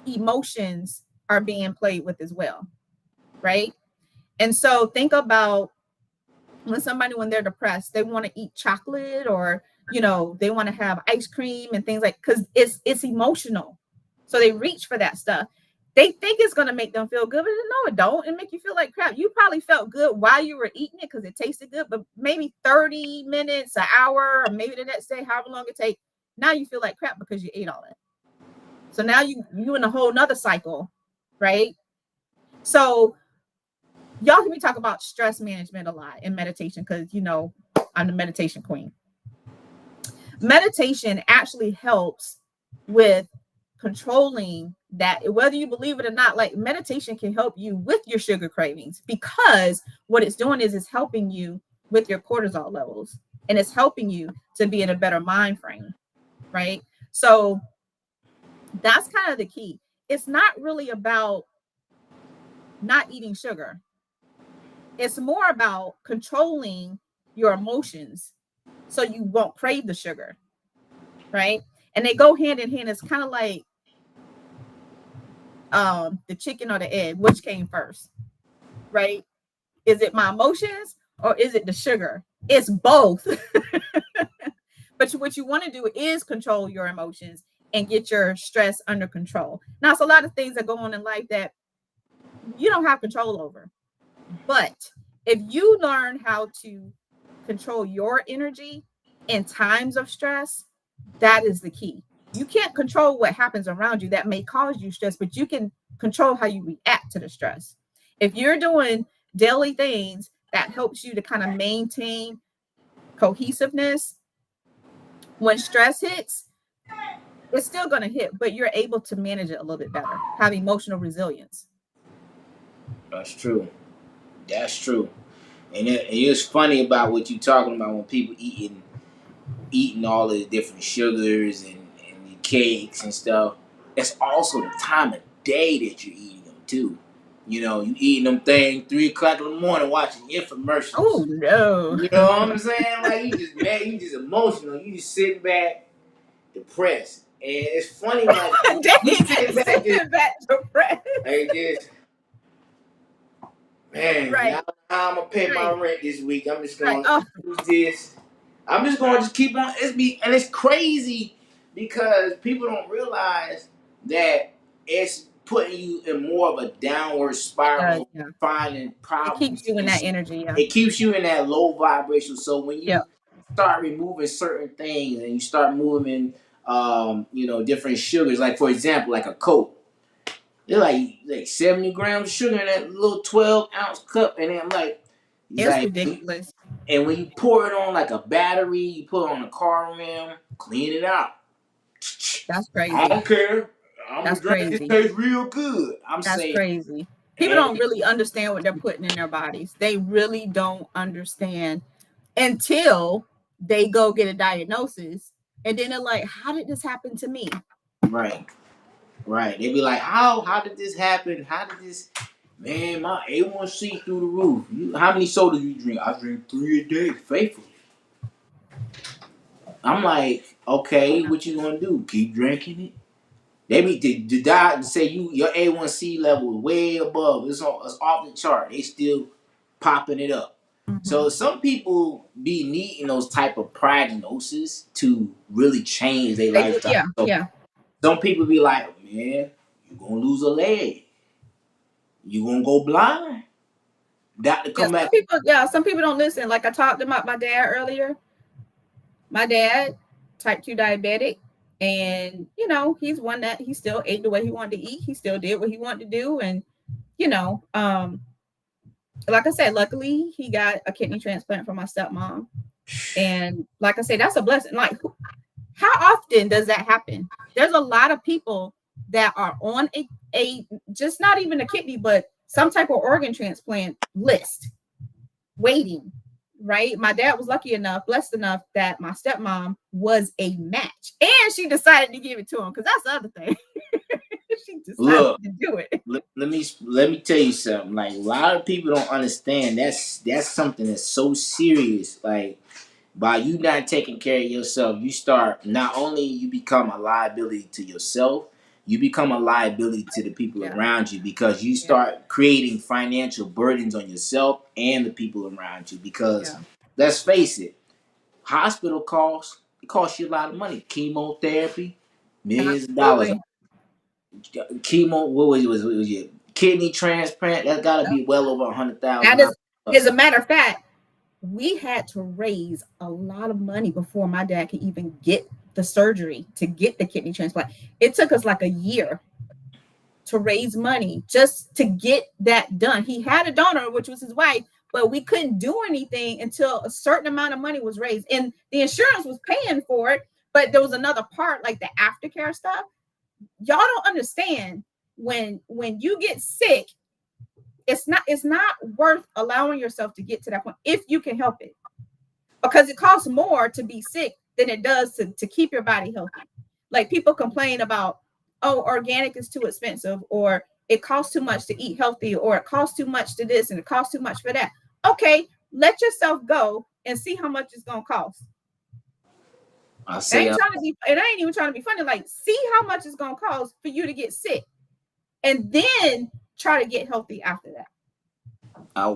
emotions are being played with as well, right? And so think about when they're depressed, they want to eat chocolate, or you know, they want to have ice cream and things like, because it's emotional. So they reach for that stuff. They think it's going to make them feel good, but no, it don't. It make you feel like crap. You probably felt good while you were eating it because it tasted good, but maybe 30 minutes, an hour, or maybe the next day, however long it takes, now you feel like crap because you ate all that. So now you in a whole nother cycle, right? So y'all hear me talk about stress management a lot in meditation because you know I'm the meditation queen. Meditation actually helps with controlling that, whether you believe it or not. Like meditation can help you with your sugar cravings, because what it's doing is it's helping you with your cortisol levels, and it's helping you to be in a better mind frame, right? So That's kind of the key. It's not really about not eating sugar. It's more about controlling your emotions so you won't crave the sugar, right? And they go hand in hand. It's kind of like the chicken or the egg. Which came first, right? Is it my emotions or is it the sugar? It's both. But what you want to do is control your emotions and get your stress under control. Now, it's a lot of things that go on in life that you don't have control over. But if you learn how to control your energy in times of stress, that is the key. You can't control what happens around you that may cause you stress, but you can control how you react to the stress. If you're doing daily things that helps you to kind of maintain cohesiveness, when stress hits, it's still going to hit, but you're able to manage it a little bit better, have emotional resilience. That's true. That's true. And it's funny about what you're talking about when people eating all the different sugars and the cakes and stuff. It's also the time of day that you're eating them too. You know, you eating them things 3 o'clock in the morning watching Oh infomercials. no. You know what I'm saying? Like you just mad, you just emotional. You just sitting back depressed. And it's funny, like you Dang, sitting back just sitting back depressed. like this. Man, Right, y'all know how I'm gonna pay my right, rent this week. I'm just right. gonna Oh, use this. I'm just gonna just keep on. It's crazy because people don't realize that it's putting you in more of a downward spiral, yeah. finding It keeps problems. you in that energy. Yeah, It keeps you in that low vibration. So when yeah. you start removing certain things and you start moving, different sugars, like for example, like a Coke. They're like 70 grams of sugar in that little 12-ounce cup, and then I'm like, he's It's like, ridiculous. and when you pour it on like a battery, you put it on a car rim, clean it out. That's I crazy. don't care. I'm gonna That's drink it. It crazy. tastes real good. I'm That's saying, crazy. People and don't really understand what they're putting in their bodies. They really don't understand until they go get a diagnosis. And then they're like, how did this happen to me? right, right. They be like, how did this happen? How did this? Man, my A1C through the roof. How many sodas you drink? I drink 3 a day, faithfully. I'm like, okay, what you gonna do? Keep drinking it? They be the doctor say your A1C level is way above. It's off the chart. They still popping it up. Mhm. So some people be needing those type of prognosis to really change their They do. lifestyle. Yeah. So Yeah. some people be like, man, you gonna lose a leg. You gonna go blind. Doctor Yeah. come back. Some people don't listen. Like I talked about my dad earlier. My dad, type 2 diabetic. And, he's one that he still ate the way he wanted to eat. He still did what he wanted to do. And, you know, um, like I said, luckily he got a kidney transplant from my stepmom. And like I said, that's a blessing. Like, how often does that happen? There's a lot of people that are on a just not even a kidney, but some type of organ transplant list waiting, right? My dad was lucky enough, blessed enough that my stepmom was a match. And she decided to give it to him because that's the other thing. She decided Look, to do it. let me tell you something. Like a lot of people don't understand. That's something that's so serious. Like by you not taking care of yourself, you start not only you become a liability to yourself, you become a liability to the people Yeah. around you because you Yeah. start creating financial burdens on yourself and the people around you. Because Yeah. let's face it, hospital costs it costs you a lot of money. Chemotherapy, millions of dollars. Absolutely. Chemo, what was it? Kidney transplant. That gotta be well over That $100,000. is, as a matter of fact, we had to raise a lot of money before my dad could even get the surgery to get the kidney transplant. It took us like a year to raise money just to get that done. He had a donor, which was his wife, but we couldn't do anything until a certain amount of money was raised. And the insurance was paying for it, but there was another part, like the aftercare stuff. Y'all don't understand when you get sick, it's not worth allowing yourself to get to that point if you can help it. Because it costs more to be sick than it does to keep your body healthy. Like people complain about, oh, organic is too expensive, or it costs too much to eat healthy, or it costs too much to this and it costs too much for that. Okay, let yourself go and see how much it's gonna cost. I It say, ain't trying to be, it ain't even trying to be funny. Like, see how much it's gonna cost for you to get sick, and then try to get healthy after that.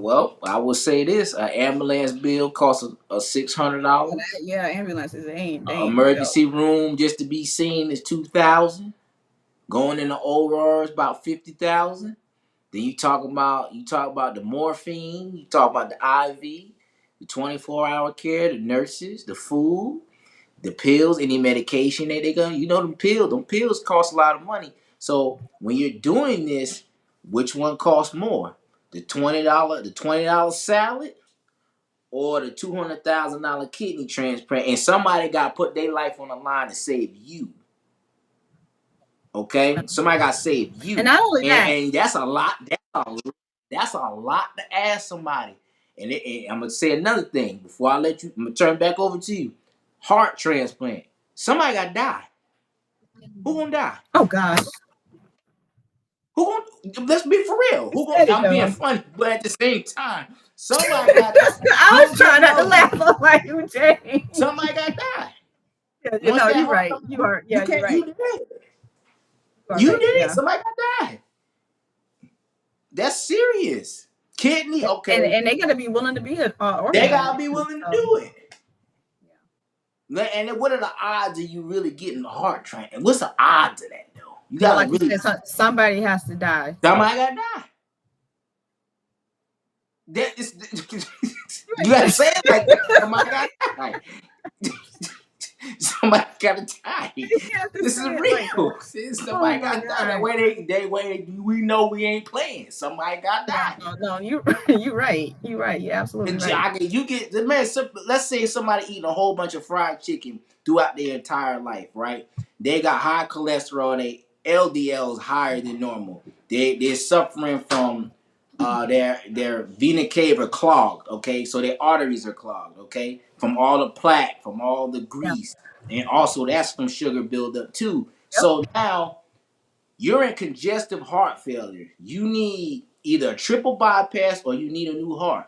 well, I will say this: an ambulance bill costs a $600. Yeah, ambulances they ain't no joke. Emergency room just to be seen is $2,000. Going in the OR is about $50,000. Then you talk about the morphine, you talk about the IV, the 24-hour care, the nurses, the food, the pills, any medication that they gonna, them pills cost a lot of money. So when you're doing this, which one costs more? The $20 salad or the $200,000 kidney transplant? And somebody got to put their life on the line to save you. Okay, somebody got to save And you, not only that, and that's a lot. That's a lot to ask somebody. And I'm gonna say another thing before I let you. I'm gonna turn back over to you. Heart transplant. Somebody got to die. Who gonna die? oh gosh, Who gonna? Let's be for real. you Who gonna? said it I'm being though. funny, but at the same time, somebody got to die. I Don't was get trying not to no. laugh on like you, James. Somebody got to die. Yeah, you Once know, that you're heart right. comes You out, are. you Yeah, you're can't. right. You did. You are You right. did. Yeah. Somebody got to die. That's serious. Kidney. Okay. And they got to be willing to be an They organ gotta donor be too. willing to So, do it. yeah. And then what are the odds of you really getting the heart transplant? What's the odds of that though? You Well, gotta like you really. said, somebody has to die. Somebody gotta die. That is, you gotta say it like that. Somebody gotta die. Somebody gotta die. You have to This say is it like that. real. Oh Somebody my gotta die. That god. way we know we ain't playing. Somebody gotta Yeah. die. No, no, you right. You right. You're absolutely right. You get the man. Let's say somebody eating a whole bunch of fried chicken throughout their entire life, right? They got high cholesterol. They LDL is higher than normal. They're suffering from their vena cava clogged. Okay, so their arteries are clogged. Okay, from all the plaque, from all the Yeah. grease, and also that's from sugar buildup too. Yep. So now you're in congestive heart failure. You need either a triple bypass or you need a new heart.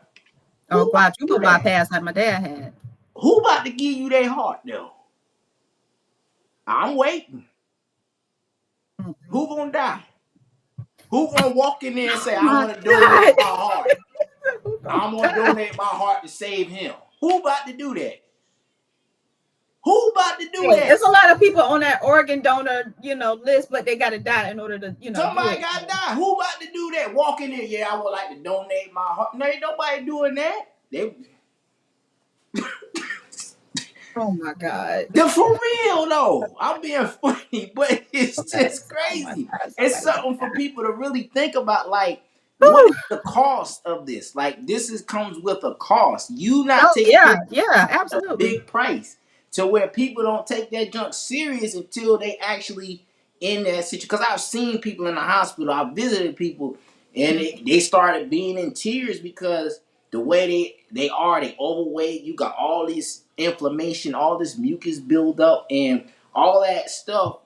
Oh, Who about to quadruple do that? bypass like my dad had. Who about to give you their heart though? I'm waiting. Who gonna die? Who gonna walk in there and say, Oh I my want to donate god. my heart? I'm gonna donate my heart to save him. Who about to do that? Who about to do Hey, that? there's a lot of people on that organ donor, list, but they got to die in order to, do Somebody it. gotta die. Who about to do that? Walk in there, yeah, I would like to donate my heart. No, ain't nobody doing that. Oh my god. They're for real though. I'm being funny, but it's Okay. just Oh my crazy. god. It's Somebody got something to for die. people to really think about. Like, what is Whew. the cost of this? Like, comes with a cost. You not Oh taking care yeah, of yeah, a absolutely. big price to where people don't take that junk serious until they actually in that situation. Because I've seen people in the hospital. I've visited people, and they started being in tears because the way they overweight. You got all this inflammation, all this mucus build up, and all that stuff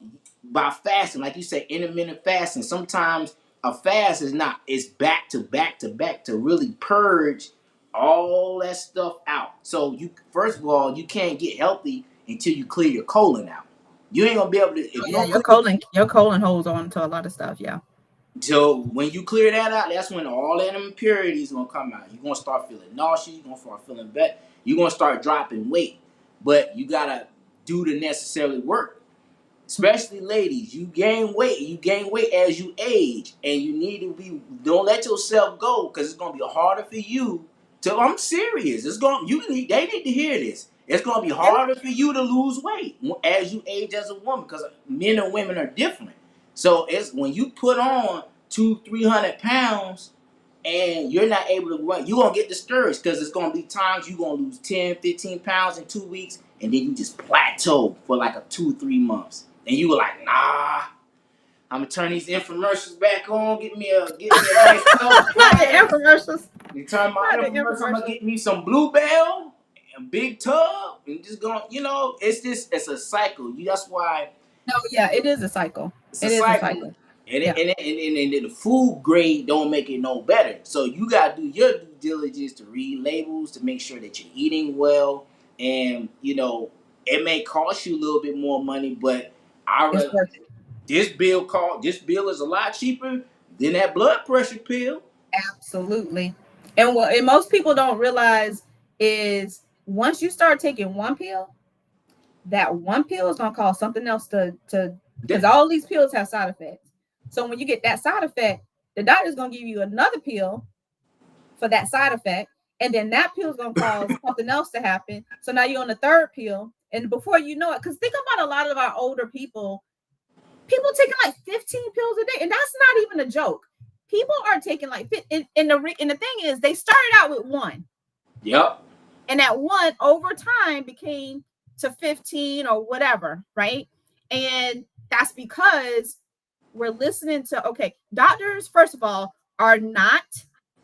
by fasting. Like you said, intermittent fasting. Sometimes a fast is not. It's back to back to back to really purge all that stuff out. So you first of all, you can't get healthy until you clear your colon out. You ain't gonna be able to if Oh you yeah, don't clear. your colon holds on to a lot of stuff. Yeah. So when you clear that out, that's when all that impurities gonna come out. You're gonna start feeling nauseous. You're gonna start feeling bad. You're gonna start dropping weight, but you gotta do the necessary work. Especially ladies, you gain weight. You gain weight as you age, and you need to be. Don't let yourself go, because it's gonna be harder for you. To I'm serious. It's going. They need to hear this. It's gonna be Yeah. harder for you to lose weight as you age as a woman, because men and women are different. So it's when you put on 200-300 pounds and you're not able to run, you're gonna get discouraged because it's gonna be times you're gonna lose 10-15 pounds in 2 weeks, and then you just plateau for like a 2-3 months. And you were like, nah, I'm gonna turn these infomercials back on, get me a nice tub Not the frying. infomercials. You turn my Not the infomercials, I'm gonna infomercials. get me some bluebell, a big tub, and just going, it's a cycle. That's why No, yeah, it is a cycle. It's a It is a cycle. cycle. And, Yeah. and the food grade don't make it no better. So you gotta do your due diligence to read labels to make sure that you're eating well. And it may cost you a little bit more money, but It's our worth it. this bill is a lot cheaper than that blood pressure pill. Absolutely. And most people don't realize is once you start taking one pill, that one pill is gonna cause something else to because That, all these pills have side effects. So when you get that side effect, the doctor's gonna give you another pill for that side effect, and then that pill is gonna cause something else to happen. So now you're on the third pill, and before you know it, because think about a lot of our older people taking like 15 pills a day, and that's not even a joke. People are taking like and the thing is, they started out with one, yep. and that one over time became to 15 or whatever, right? And that's because we're listening to, okay, doctors, first of all, are not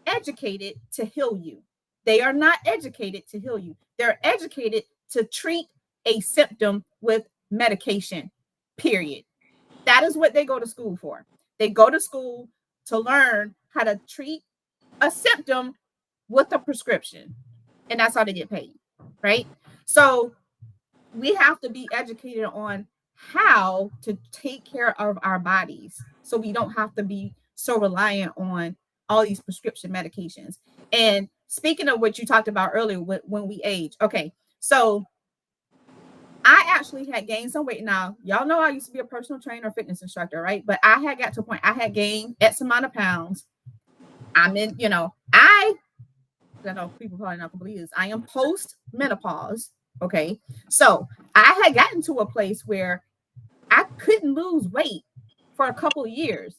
educated to heal you. They are not educated to heal you. They're educated to treat a symptom with medication, period. That is what they go to school for. They go to school to learn how to treat a symptom with a prescription. And that's how they get paid, right? So we have to be educated on how to take care of our bodies so we don't have to be so reliant on all these prescription medications. And speaking of what you talked about earlier, when we age, okay, so I actually had gained some weight. Now, y'all know I used to be a personal trainer, fitness instructor, right? But I had got to a point I had gained X amount of pounds. I'm in, I know people probably not gonna believe this. I am post menopause. Okay. So I had gotten to a place where I couldn't lose weight for a couple of years.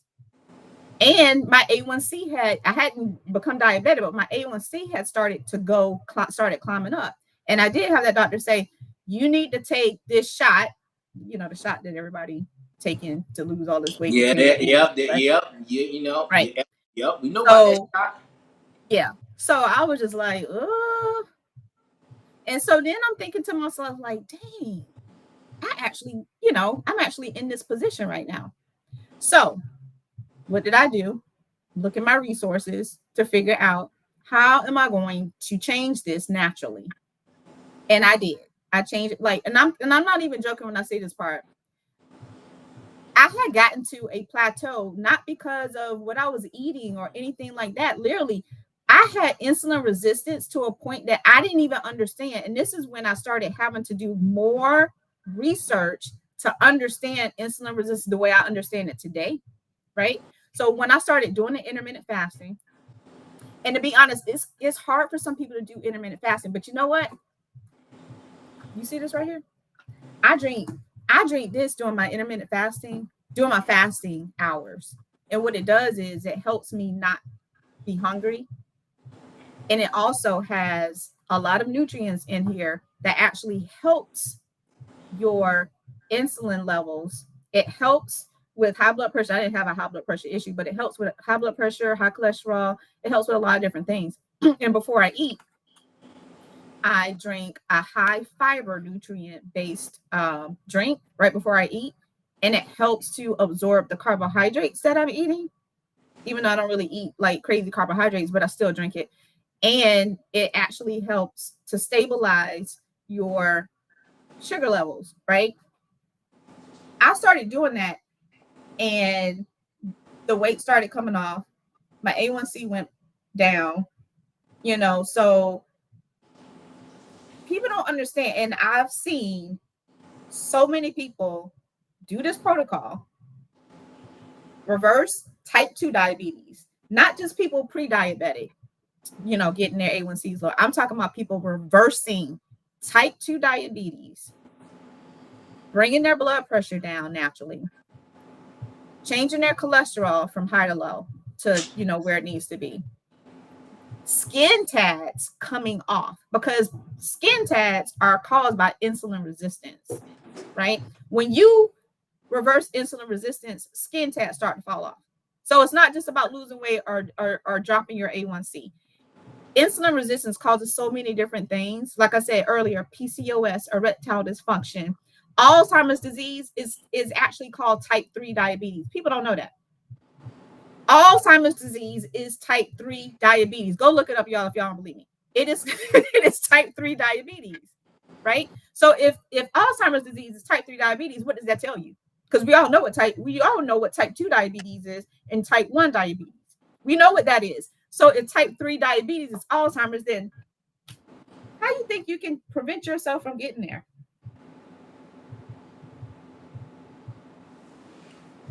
And my A1C I hadn't become diabetic, but my A1C had started climbing up. And I did have that doctor say, you need to take this shot, the shot that everybody taking to lose all this weight and Yeah, change hormones, right? Right. Yep. We know about that So shot. yeah. So I was just like, oh. And so then I'm thinking to myself, like, dang, I'm actually in this position right now. So what did I do? Look at my resources to figure out how am I going to change this naturally. And I did. I changed it and I'm not even joking when I say this part. I had gotten to a plateau, not because of what I was eating or anything like that. Literally, I had insulin resistance to a point that I didn't even understand. And this is when I started having to do more research to understand insulin resistance the way I understand it today, right? So when I started doing the intermittent fasting, and to be honest, it's hard for some people to do intermittent fasting, but you know what? You see this right here? I drink this during my intermittent fasting, during my fasting hours. And what it does is it helps me not be hungry. And it also has a lot of nutrients in here that actually helps your insulin levels. It helps with high blood pressure. I didn't have a high blood pressure issue, but it helps with high blood pressure, high cholesterol. It helps with a lot of different things. And before I eat, I drink a high fiber nutrient based drink right before I eat. And it helps to absorb the carbohydrates that I'm eating, even though I don't really eat like crazy carbohydrates, but I still drink it. And it actually helps to stabilize your sugar levels, right? I started doing that and the weight started coming off. My A1C went down, so people don't understand. And I've seen so many people do this protocol, reverse type 2 diabetes, not just people pre-diabetic, getting their A1Cs low. I'm talking about people reversing type 2 diabetes, bringing their blood pressure down naturally, changing their cholesterol from high to low to, where it needs to be. Skin tags coming off, because skin tags are caused by insulin resistance, right? When you reverse insulin resistance, skin tags start to fall off. So it's not just about losing weight or dropping your A1C. Insulin resistance causes so many different things. Like I said earlier, PCOS, erectile dysfunction, Alzheimer's disease is actually called type 3 diabetes. People don't know that. Alzheimer's disease is type 3 diabetes. Go look it up, y'all, if y'all don't believe me. It is it is type 3 diabetes, right? So if Alzheimer's disease is type 3 diabetes, what does that tell you? Because we all know what type 2 diabetes is and type 1 diabetes. We know what that is. So if type 3 diabetes is Alzheimer's, then how do you think you can prevent yourself from getting there?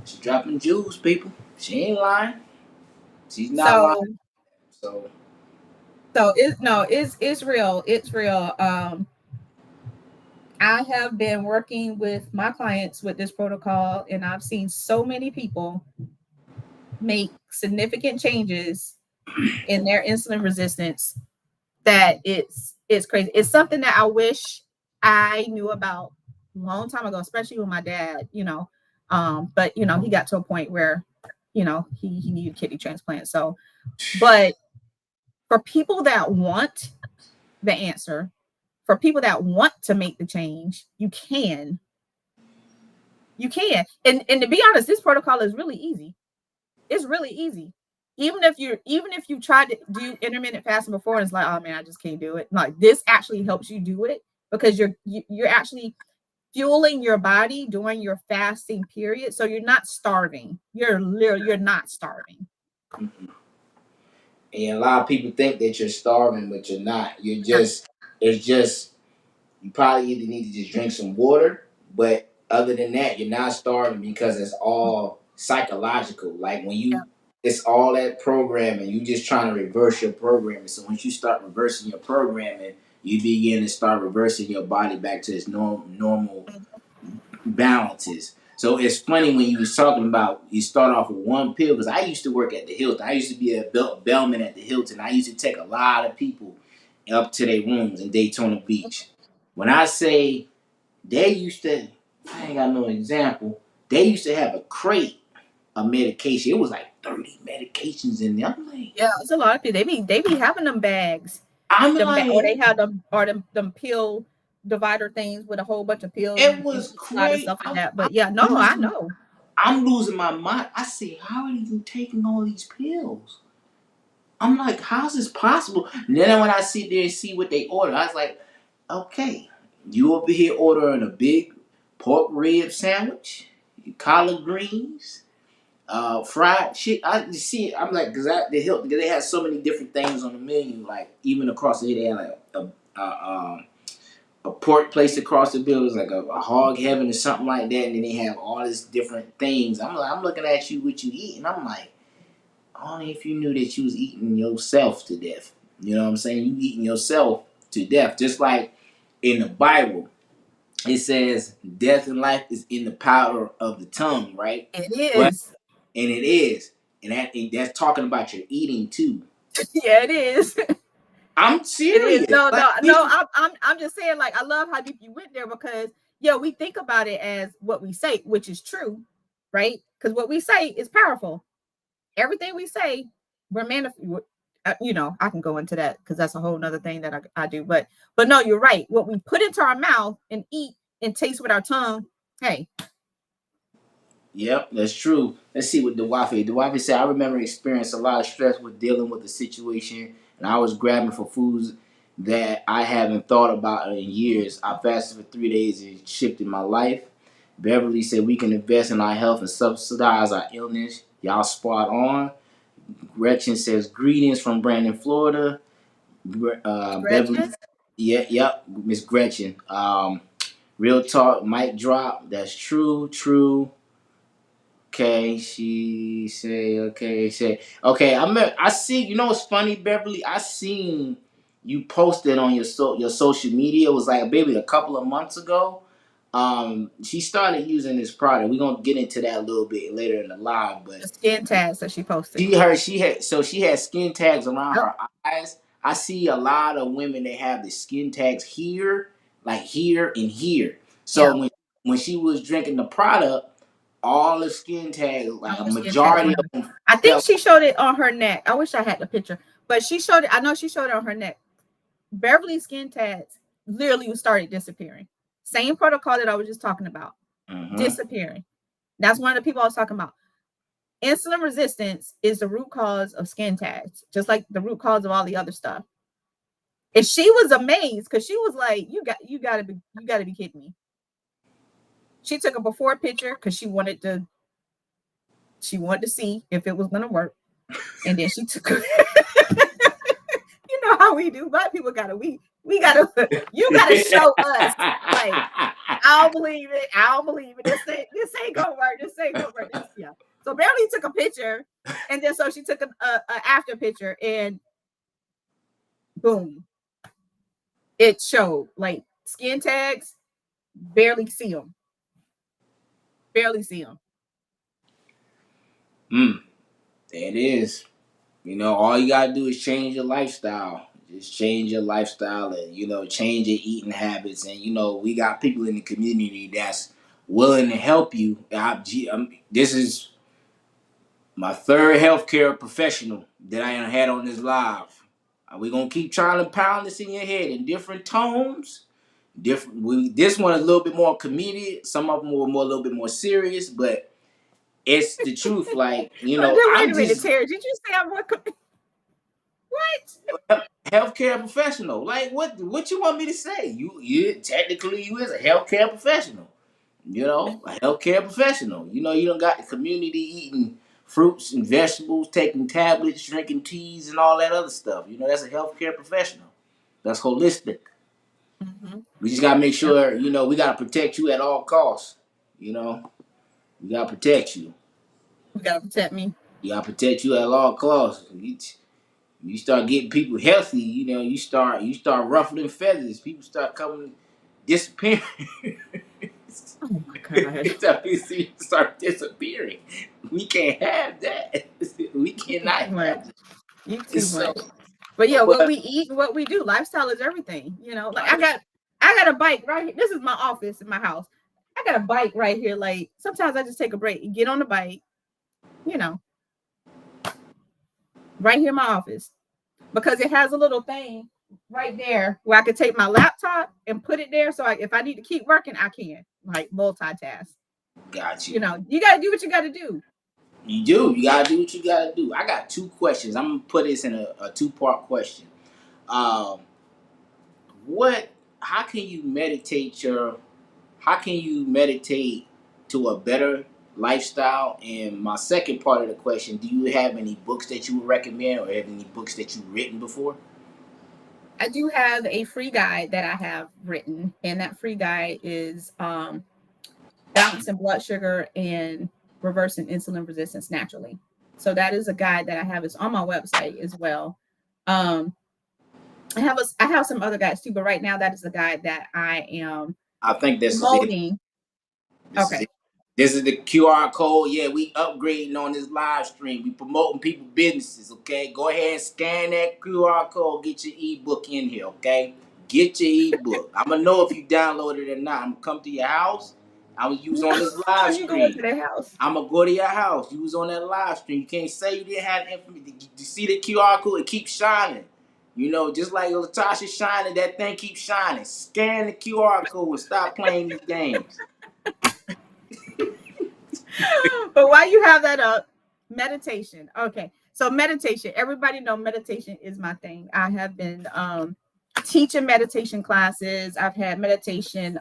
She's dropping jewels, people. She ain't lying. She's not lying. So So it's real. It's real. I have been working with my clients with this protocol, and I've seen so many people make significant changes in their insulin resistance that it's crazy. It's something that I wish I knew about a long time ago, especially with my dad, but he got to a point where, he needed kidney transplant. So, but for people that want the answer, for people that want to make the change, you can. And to be honest, this protocol is really easy. It's really easy. Even if you tried to do intermittent fasting before and it's like, oh man, I just can't do it. Like, this actually helps you do it because you're actually fueling your body during your fasting period. So you're not starving. You're not starving. and a lot of people think that you're starving, but you're not. It's just you probably either need to just drink some water, but other than that, you're not starving because it's all psychological. Like when it's all that programming. You just trying to reverse your programming. So once you start reversing your programming, you begin to start reversing your body back to its normal balances. So it's funny when you was talking about you start off with one pill, because I used to work at the Hilton. I used to be a bellman at the Hilton. I used to take a lot of people up to their rooms in Daytona Beach. When I say they used to, I ain't got no example. They used to have a crate of medication. It was like 30 medications in there. I'm like, yeah, it's a lot of people. They be having them bags. I'm Or they like, have them pill divider things with a whole bunch of pills it and was a lot of crazy. stuff in that. But yeah, no, I know. I'm losing my mind. I say, how are you taking all these pills? I'm like, how's this possible? And then when I sit there and see what they order, I was like, okay, you over here ordering a big pork rib sandwich, collard greens, fried shit. I just see it. I'm like, because they had so many different things on the menu. Like even across the, they had like a pork place across the bill. It was like a hog heaven or something like that. And then they have all these different things. I'm like, I'm looking at you, what you eat, and I'm like, only if you knew that you was eating yourself to death. You know what I'm saying? You eating yourself to death. Just like in the Bible, it says death and life is in the power of the tongue, right? It But is. and it is. And that's talking about your eating too. Yeah, it is. I'm It is. serious. No, Like no, no. I'm just saying, like, I love how deep you went there because yeah, we think about it as what we say, which is true, right? Because what we say is powerful. Everything we say, we're I can go into that because that's a whole nother thing that I do. But no, you're right. What we put into our mouth and eat and taste with our tongue, hey. yep, that's true. Let's see what Dewafi said. I remember experiencing a lot of stress with dealing with the situation, and I was grabbing for foods that I haven't thought about in years. I fasted for 3 days and it shifted my life. Beverly said we can invest in our health and subsidize our illness. Y'all spot on. Gretchen says greetings from Brandon, Florida. Beverly, Gretchen? yeah, yep, Miss Gretchen. Real talk, mic drop. That's true, true. Okay, she say, okay, say, okay. I see. You know what's funny, Beverly? I seen you posted on your social media. It was like maybe a couple of months ago. She started using this product. We're gonna get into that a little bit later in the live, but The skin tags that she posted. she had skin tags around Yep. her eyes. I see a lot of women that have the skin tags here, like here and here. Yeah. So when she was drinking the product, all the skin tags, like All a the skin tags majority on of her. them I think fell. she showed it on her neck. I wish I had the picture, but she showed it. I know she showed it on her neck. Beverly's skin tags literally started disappearing. Same protocol that I was just talking about, disappearing. That's one of the people I was talking about. Insulin resistance is the root cause of skin tags, just like the root cause of all the other stuff. And she was amazed because she was like, you gotta be kidding me. She took a before picture because she wanted to see if it was gonna work. And then she took you know how we do, black people gotta we gotta you gotta show us like I don't believe it. This ain't gonna work. Yeah. So Beverly took a picture, and then so she took a after picture, and boom, it showed like skin tags. Barely see them. There it is. All you gotta do is change your lifestyle. Just change your lifestyle, and change your eating habits. And we got people in the community that's willing to help you. This is my third healthcare professional that I had on this live. We're gonna keep trying to pound this in your head in different tones. This one is a little bit more comedic. Some of them were a little bit more serious, but it's the truth. Like, Wait I'm a minute, just Terry. Did you say I'm what? healthcare professional. Like, what you want me to say? You technically you is a healthcare professional. A healthcare professional. You don't got the community eating fruits and vegetables, taking tablets, drinking teas, and all that other stuff. That's a healthcare professional. That's holistic. We just gotta make sure, we gotta protect you at all costs. We gotta protect you. You gotta protect me. You gotta protect you at all costs. You start getting people healthy, you start ruffling feathers. People start coming disappearing. Oh my God. Start disappearing. We can't have that. We cannot have that. You too So, much. But yeah, what but we eat and what we do, lifestyle is everything. Like I got a bike right here. This is my office in my house. I got a bike right here. Like sometimes I just take a break and get on the bike, right here in my office. Because it has a little thing right there where I can take my laptop and put it there. So if I need to keep working, I can like multitask. got you. You got to do what you got to do. You do. You gotta do what you gotta do. I got two questions. I'm gonna put this in a two-part question. Um, what? How can you meditate How can you meditate to a better lifestyle? And my second part of the question: do you have any books that you would recommend, or have any books that you've written before? I do have a free guide that I have written, and that free guide is balancing blood sugar and reversing insulin resistance naturally. So that is a guide that I have. It's on my website as well. Um, I have some other guides too, but right now that is the guide that I am I think this is it. promoting. This is Okay. it. This is the QR code. Yeah, we upgrading on this live stream. We promoting people businesses. Okay, go ahead and scan that QR code. Get your ebook in here. Okay, get your ebook. I'm gonna know if you downloaded it or not. I'm gonna come to your house. I'm gonna use on this live You go into stream. their house. I'm gonna go to your house. You was on that live stream. You can't say you didn't have information. You see the QR code? It keeps shining. Just like Latasha shining, that thing keeps shining. Scan the QR code and stop playing these games. But while you have that up, meditation. Okay. So meditation, everybody know meditation is my thing. I have been teaching meditation classes. I've had meditation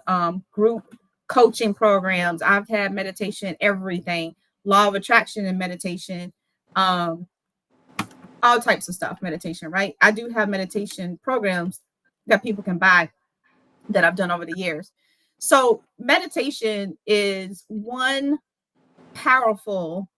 group coaching programs. I've had meditation everything. Law of attraction and meditation. All types of stuff, meditation, right? I do have meditation programs that people can buy that I've done over the years. So meditation is one powerful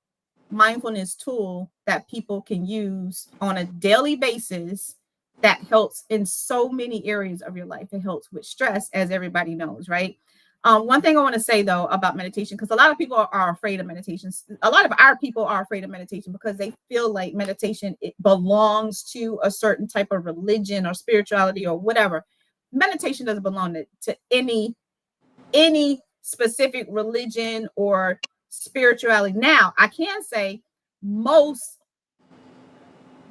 mindfulness tool that people can use on a daily basis that helps in so many areas of your life. It helps with stress, as everybody knows, right? One thing I want to say though about meditation, because a lot of people are afraid of meditation. A lot of our people are afraid of meditation because they feel like meditation it belongs to a certain type of religion or spirituality or whatever. Meditation doesn't belong to any specific religion or spirituality. Now, I can say most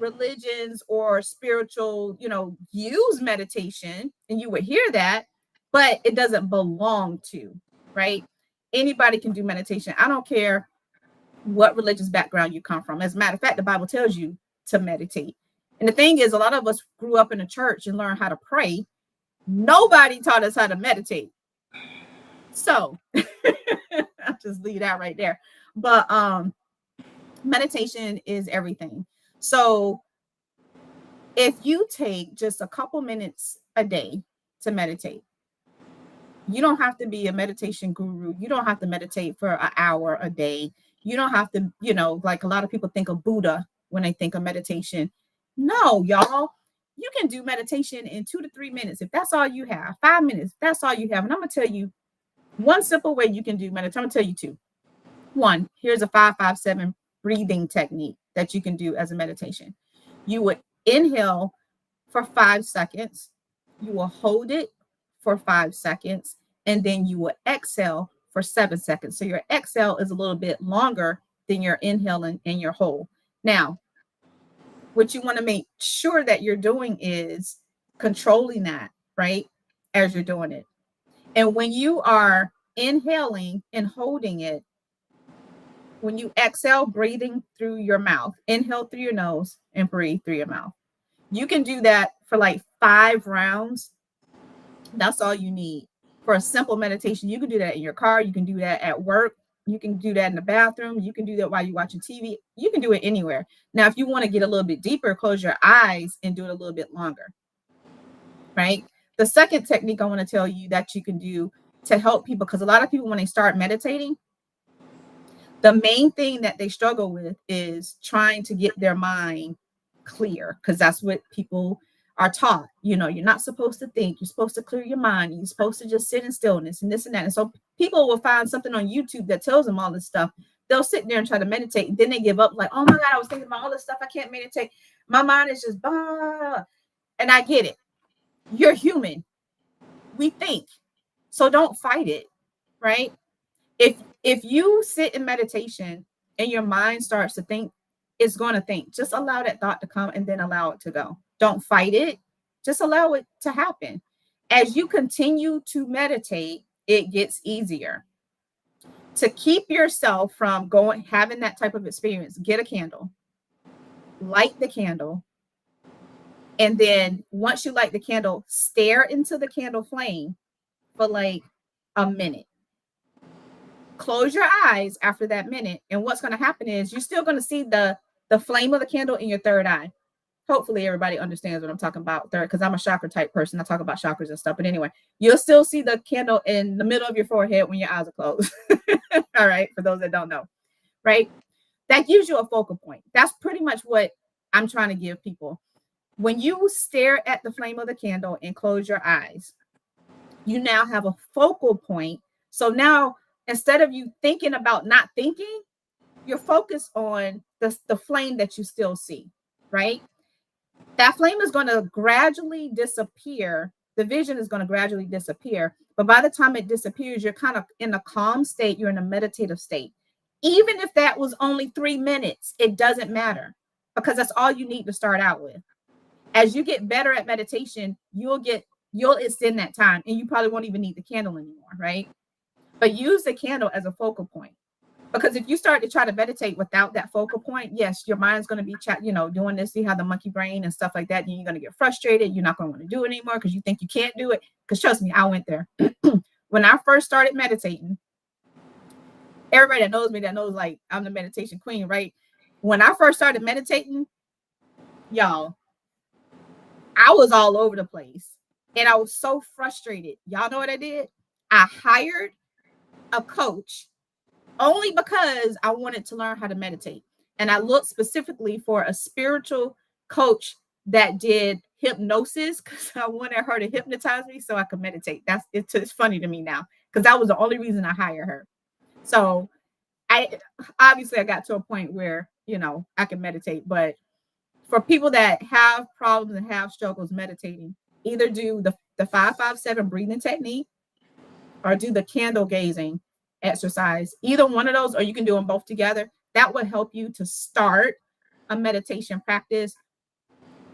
religions or spiritual, use meditation, and you would hear that, but it doesn't belong to, right? Anybody can do meditation. I don't care what religious background you come from. As a matter of fact, the Bible tells you to meditate. And the thing is, a lot of us grew up in a church and learned how to pray. Nobody taught us how to meditate. So I'll just leave that right there. But meditation is everything. So if you take just a couple minutes a day to meditate, you don't have to be a meditation guru. You don't have to meditate for an hour a day. You don't have to, like a lot of people think of Buddha when they think of meditation. No, y'all, you can do meditation in 2 to 3 minutes. If that's all you have, 5 minutes, that's all you have. And I'm going to tell you one simple way you can do meditation. I'm going to tell you two. One, here's a 5-5-7 breathing technique that you can do as a meditation. You would inhale for 5 seconds. You will hold it for 5 seconds, and then you will exhale for 7 seconds. So your exhale is a little bit longer than your inhaling and your hold. Now, what you want to make sure that you're doing is controlling that, right, as you're doing it. And when you are inhaling and holding it, when you exhale, breathing through your mouth, inhale through your nose and breathe through your mouth. You can do that for like 5 rounds. That's all you need for a simple meditation. You can do that in your car. You can do that at work. You can do that in the bathroom. You can do that while you're watching TV. You can do it anywhere. Now, if you want to get a little bit deeper, close your eyes and do it a little bit longer, right? The second technique I want to tell you that you can do to help people, because a lot of people, when they start meditating, the main thing that they struggle with is trying to get their mind clear, because that's what people are taught. You're not supposed to think. You're supposed to clear your mind. You're supposed to just sit in stillness and this and that. And so people will find something on YouTube that tells them all this stuff. They'll sit there and try to meditate, and then they give up, like, oh my God, I was thinking about all this stuff. I can't meditate. My mind is just blah. And I get it. You're human. We think. So don't fight it, right? If you sit in meditation and your mind starts to think, it's going to think. Just allow that thought to come and then allow it to go. Don't fight it. Just allow it to happen. As you continue to meditate, it gets easier. To keep yourself from having that type of experience, get a candle, light the candle, and then once you light the candle, stare into the candle flame for like a minute. Close your eyes after that minute, and what's going to happen is you're still going to see the flame of the candle in your third eye. Hopefully everybody understands what I'm talking about there, because I'm a chakra type person. I talk about chakras and stuff. But anyway, you'll still see the candle in the middle of your forehead when your eyes are closed. All right, for those that don't know, right? That gives you a focal point. That's pretty much what I'm trying to give people. When you stare at the flame of the candle and close your eyes, you now have a focal point. So now, instead of you thinking about not thinking, you're focused on the flame that you still see, right? That flame is going to gradually disappear. The vision is going to gradually disappear. But by the time it disappears, you're kind of in a calm state. You're in a meditative state. Even if that was only 3 minutes, it doesn't matter, because that's all you need to start out with. As you get better at meditation, you'll extend that time, and you probably won't even need the candle anymore, right? But use the candle as a focal point. Because if you start to try to meditate without that focal point, yes, your mind's going to be doing this. You have the monkey brain and stuff like that. And you're going to get frustrated. You're not going to want to do it anymore because you think you can't do it. Because trust me, I went there. When I first started meditating, everybody that knows me, that knows like I'm the meditation queen, right? When I first started meditating, y'all, I was all over the place. And I was so frustrated. Y'all know what I did? I hired a coach only because I wanted to learn how to meditate. And I looked specifically for a spiritual coach that did hypnosis, because I wanted her to hypnotize me so I could meditate. It's funny to me now, because that was the only reason I hired her. So I got to a point where, I can meditate. But for people that have problems and have struggles meditating, either do the 5-5-7 breathing technique or do the candle gazing exercise. Either one of those, or you can do them both together. That will help you to start a meditation practice.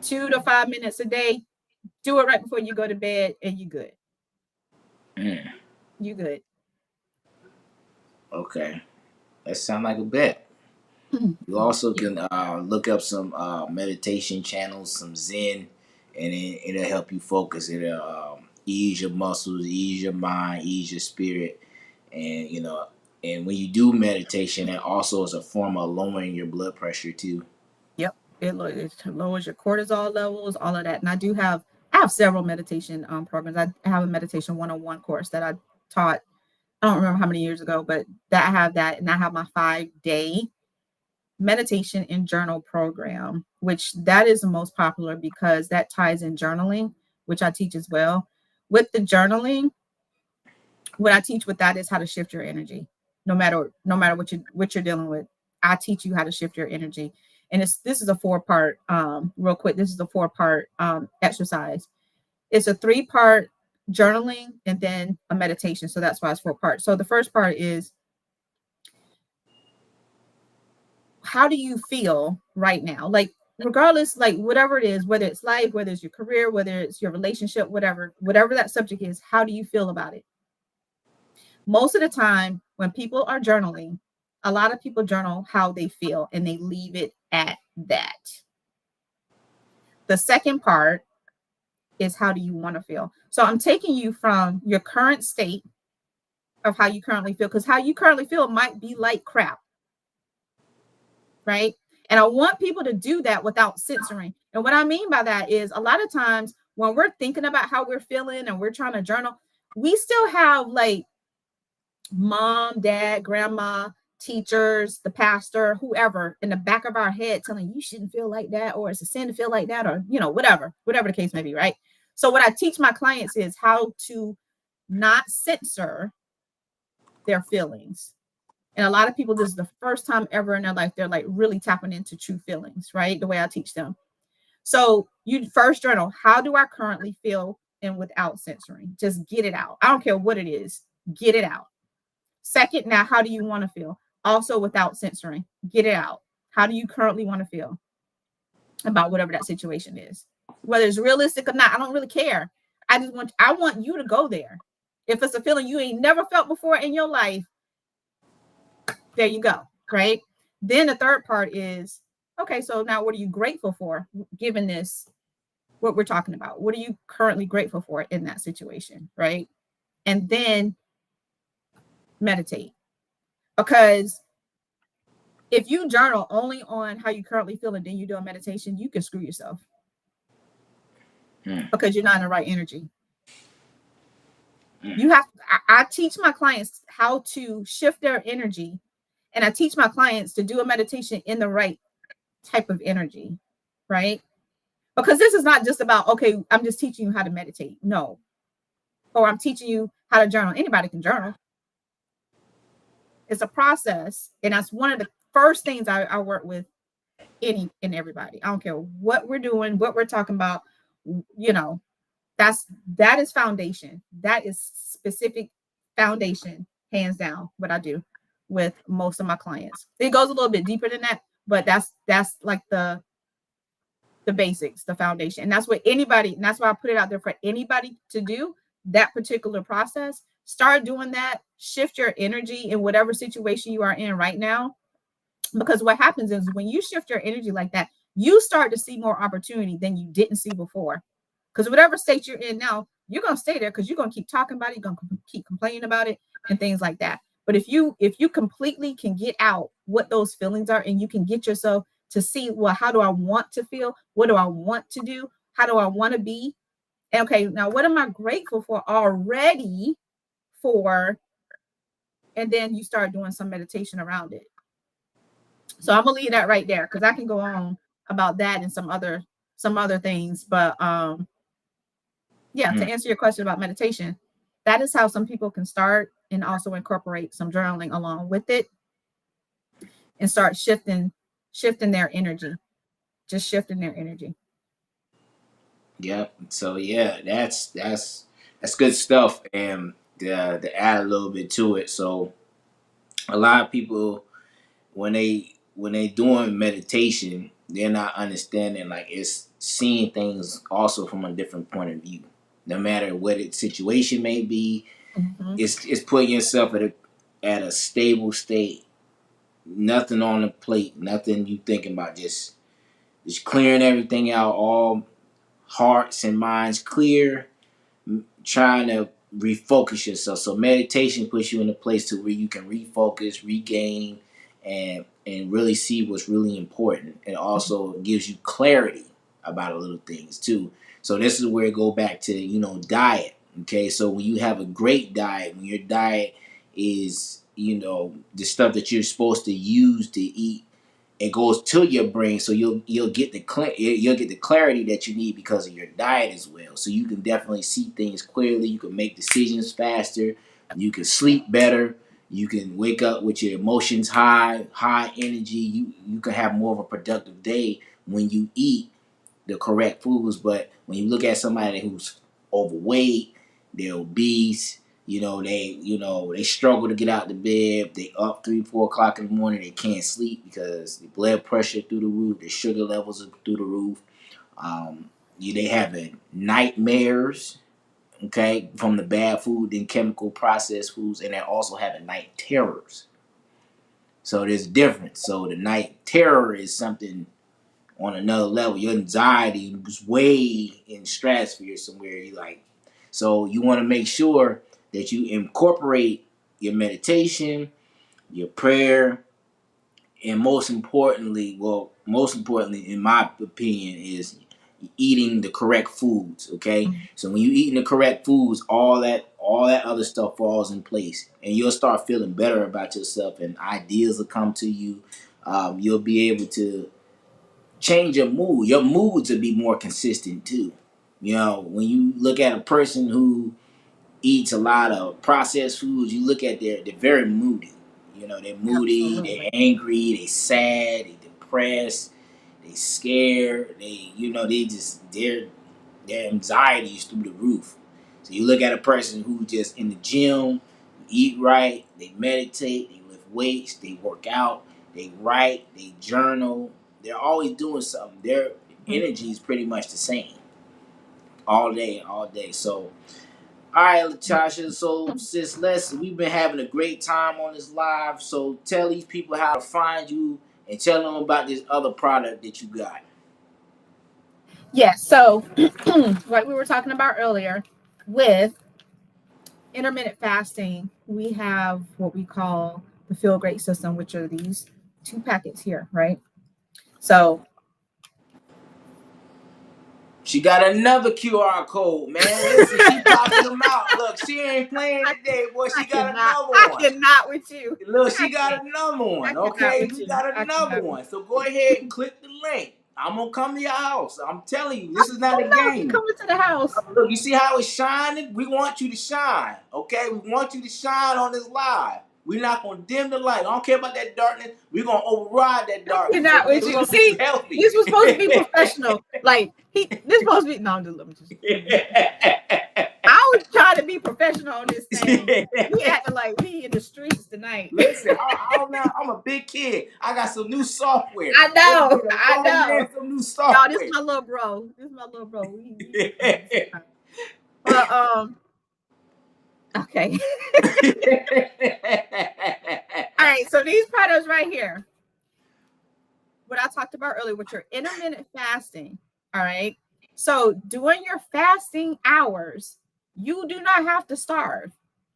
2 to 5 minutes a day. Do it right before you go to bed, and you're good. Mm, You good. okay, that sounds like a bet. You also Yeah. can look up some meditation channels, some Zen, and it'll help you focus. It'll ease your muscles, ease your mind, ease your spirit, and and when you do meditation, it also is a form of lowering your blood pressure too. Yep. It lowers your cortisol levels, all of that. And I have several meditation programs. I have a meditation 101 course that I taught. I don't remember how many years ago, but that I have that, and I have my 5-day meditation and journal program, which that is the most popular because that ties in journaling, which I teach as well. With the journaling, what I teach with that is how to shift your energy, no matter what you're dealing with. I teach you how to shift your energy, and this is a 4-part. Real quick, this is a 4-part exercise. It's a 3-part journaling and then a meditation, so that's why it's 4 parts. So the first part is, how do you feel right now? Like, regardless, like whatever it is, whether it's life, whether it's your career, whether it's your relationship, whatever that subject is, how do you feel about it? Most of the time when people are journaling, a lot of people journal how they feel and they leave it at that. The second part is, how do you want to feel? So I'm taking you from your current state of how you currently feel, because how you currently feel might be like crap, right? And I want people to do that without censoring. And what I mean by that is, a lot of times when we're thinking about how we're feeling and we're trying to journal, we still have like mom, dad, grandma, teachers, the pastor, whoever in the back of our head telling you shouldn't feel like that, or it's a sin to feel like that, or whatever the case may be, right? So what I teach my clients is how to not censor their feelings. And a lot of people, this is the first time ever in their life they're like really tapping into true feelings, right? The way I teach them. So you first journal, how do I currently feel, and without censoring, just get it out. I don't care what it is, get it out. Second, now, how do you want to feel? Also without censoring, get it out. How do you currently want to feel about whatever that situation is? Whether it's realistic or not, I don't really care. I want you to go there. If it's a feeling you ain't never felt before in your life, there you go, right? Then the third part is, okay, so now what are you grateful for, given this, what we're talking about? What are you currently grateful for in that situation, right? And then meditate. Because if you journal only on how you currently feel and then you do a meditation, you can screw yourself mm, because you're not in the right energy. mm. You have, I teach my clients how to shift their energy, and I teach my clients to do a meditation in the right type of energy, right? Because this is not just about, okay, I'm just teaching you how to meditate. No. Or I'm teaching you how to journal. Anybody can journal. It's a process. And that's one of the first things I work with any and everybody. I don't care what we're doing, what we're talking about, you know, that is foundation. That is specific foundation, hands down, what I do with most of my clients. It goes a little bit deeper than that, but that's like the basics, the foundation. And that's what anybody, and that's why I put it out there for anybody to do that particular process. Start doing that, shift your energy in whatever situation you are in right now. Because what happens is, when you shift your energy like that, you start to see more opportunity than you didn't see before. Because whatever state you're in now, you're going to stay there because you're going to keep talking about it, you're going to keep complaining about it and things like that. But if you completely can get out what those feelings are, and you can get yourself to see, well, how do I want to feel? What do I want to do? How do I want to be? And okay, now what am I grateful for already for? And then you start doing some meditation around it. So I'm gonna leave that right there, because I can go on about that and some other things. But yeah, to Mm. answer your question about meditation, that is how some people can start, and also incorporate some journaling along with it, and start shifting their energy, just shifting their energy. Yep. So yeah, that's good stuff. And to add a little bit to it, so a lot of people, when they doing meditation, they're not understanding, like, it's seeing things also from a different point of view. No matter what its situation may be, It's putting yourself at a stable state. Nothing on the plate. Nothing you thinking about. Just clearing everything out. All hearts and minds clear. Trying to refocus yourself. So meditation puts you in a place to where you can refocus, regain, and really see what's really important. It also gives you clarity about a little things too. So this is where it go back to diet. Okay, so when you have a great diet, when your diet is the stuff that you're supposed to use to eat, it goes to your brain, so you'll get the clarity that you need because of your diet as well. So you can definitely see things clearly. You can make decisions faster. You can sleep better. You can wake up with your emotions high energy. You can have more of a productive day when you eat the correct foods. But when you look at somebody who's overweight, they're obese, they struggle to get out of bed. They up 3, 4 o'clock in the morning. They can't sleep because the blood pressure through the roof, the sugar levels are through the roof. They having nightmares, okay, from the bad food and chemical processed foods, and they're also having night terrors. So there's a difference. So the night terror is something on another level. Your anxiety was way in stratosphere somewhere. So you want to make sure that you incorporate your meditation, your prayer, and most importantly, in my opinion, is eating the correct foods. Okay, so when you eating the correct foods, all that other stuff falls in place, and you'll start feeling better about yourself, and ideas will come to you. You'll be able to change your mood. Your moods will be more consistent too. When you look at a person who eats a lot of processed foods, you look at they're very moody. They're moody, they're Absolutely. angry, they sad, they depressed, they scared, their anxiety is through the roof. So you look at a person who just in the gym, eat right, they meditate, they lift weights, they work out, they write, they journal. They're always doing something. Their energy is pretty much the same all day, all day. So, all right, Latasha. So, sis, we've been having a great time on this live. So, tell these people how to find you and tell them about this other product that you got. Yeah, so like we were talking about earlier, with intermittent fasting, we have what we call the Feel Great system, which are these 2 packets here, right? So She got another QR code, man. Listen, she popping them out. Look, she ain't playing today, boy. She got another I one. cannot with you. Look, she I got can't. another I one. cannot Okay, with she you. got I another cannot with one. So go ahead and click the link. I'm gonna come to your house. I'm telling you, this is not a Oh no, you game. coming to the house. Look, you see how it's shining? We want you to shine. Okay, we want you to shine on this live. We're not gonna dim the light. I don't care about that darkness. We're gonna override that I darkness. cannot Okay, with we're you. gonna keep See, you healthy. this was supposed to be professional. Like this supposed to be. No, let me just. I was trying to be professional on this thing. We acting like we in the streets tonight. Listen, I'm a big kid. I got some new software. I know, A I grown know. man, some new Y'all, this software. is my little bro. But okay. All right. So these products right here, what I talked about earlier, with your intermittent fasting. All right. So during your fasting hours, you do not have to starve.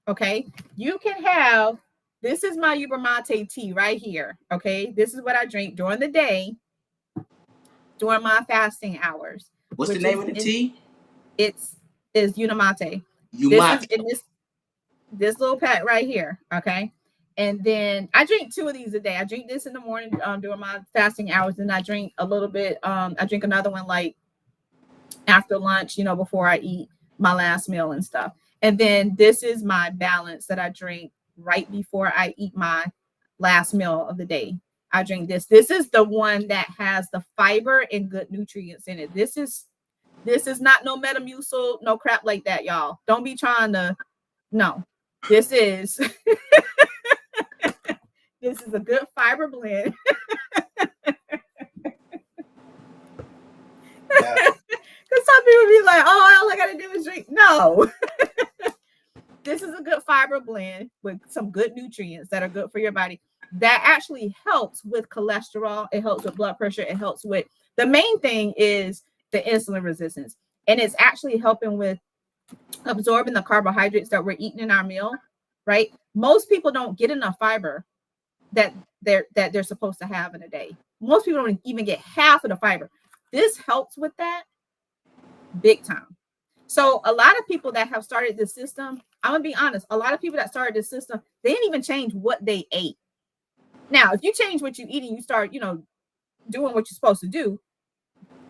Okay. You can have. This is my yerba mate tea right here. Okay. This is what I drink during the day during my fasting hours. What's the Which name is of the tea? it's is Unamate. This is Umate. in this little pack right here. Okay. And then I drink 2 of these a day. I drink this in the morning during my fasting hours, and I drink a little bit. I drink another one like after lunch, before I eat my last meal and stuff. And then this is my balance that I drink right before I eat my last meal of the day. I drink this. This is the one that has the fiber and good nutrients in it. This is not no Metamucil, no crap like that, y'all. Don't be trying to. No, this is this is a good fiber blend. Because some people be like, "Oh, all I gotta do is drink." No, this this is a good fiber blend with some good nutrients that are good for your body. That actually helps with cholesterol. It helps with blood pressure. It helps with, the main thing is the insulin resistance. And it's actually helping with absorbing the carbohydrates that we're eating in our meal, right? Most people don't get enough fiber that they're supposed to have in a day. Most people don't even get half of the fiber. This helps with that big time. So a lot of people that have started this system, I'm gonna be honest, a lot of people that started this system, they didn't even change what they ate. Now, if you change what you eat and you start, doing what you're supposed to do,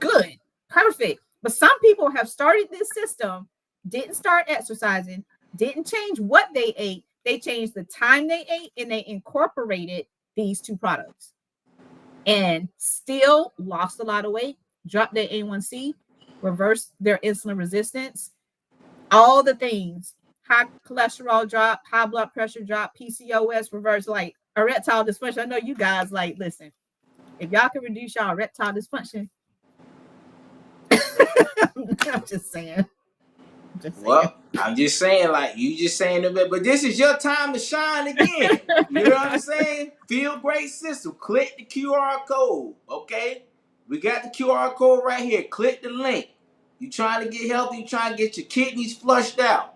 good, perfect. But some people have started this system, didn't start exercising, didn't change what they ate. They changed the time they ate, and they incorporated these two products and still lost a lot of weight, dropped their A1C, reversed their insulin resistance, all the things. High cholesterol drop, high blood pressure drop, PCOS reverse, like erectile dysfunction. I know you guys like, listen, if y'all can reduce y'all erectile dysfunction, I'm just saying. Well, I'm just saying, like you just saying a bit, but this is your time to shine again. You know what I'm saying? Feel great system. Click the QR code, okay? We got the QR code right here. Click the link. You trying to get healthy? You trying to get your kidneys flushed out?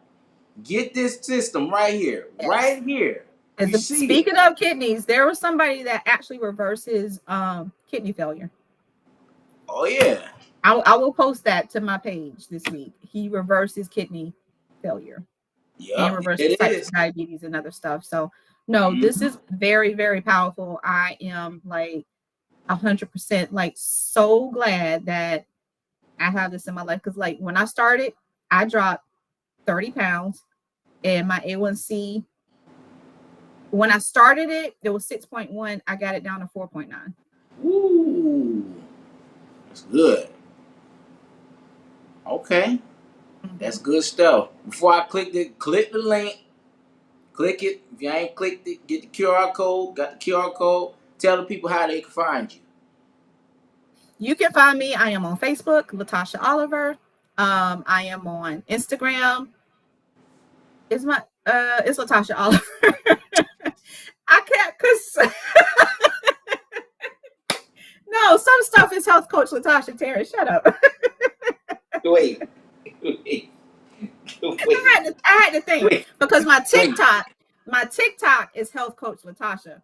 Get this system right here, Yes. right here. You see it. Speaking of kidneys, there was somebody that actually reverses kidney failure. Oh yeah. I will post that to my page this week. He reverses kidney failure and Yep, reverses it type 2 is. diabetes and other stuff. So no, this is very, very powerful. I am like 100% like so glad that I have this in my life, because like when I started, I dropped 30 pounds and my A1C, when I started it was 6.1. I got it down to 4.9. Ooh, that's good. Okay, that's good stuff. Before I click the link. Click it. If you ain't clicked it, get the QR code. Got the QR code. Tell the people how they can find you. You can find me. I am on Facebook, Latasha Oliver. I am on Instagram. It's Latasha Oliver. I can't, cause no, some stuff is Health Coach Latasha Terry. Shut up. Wait. I had to think, because my TikTok is Health Coach Latasha,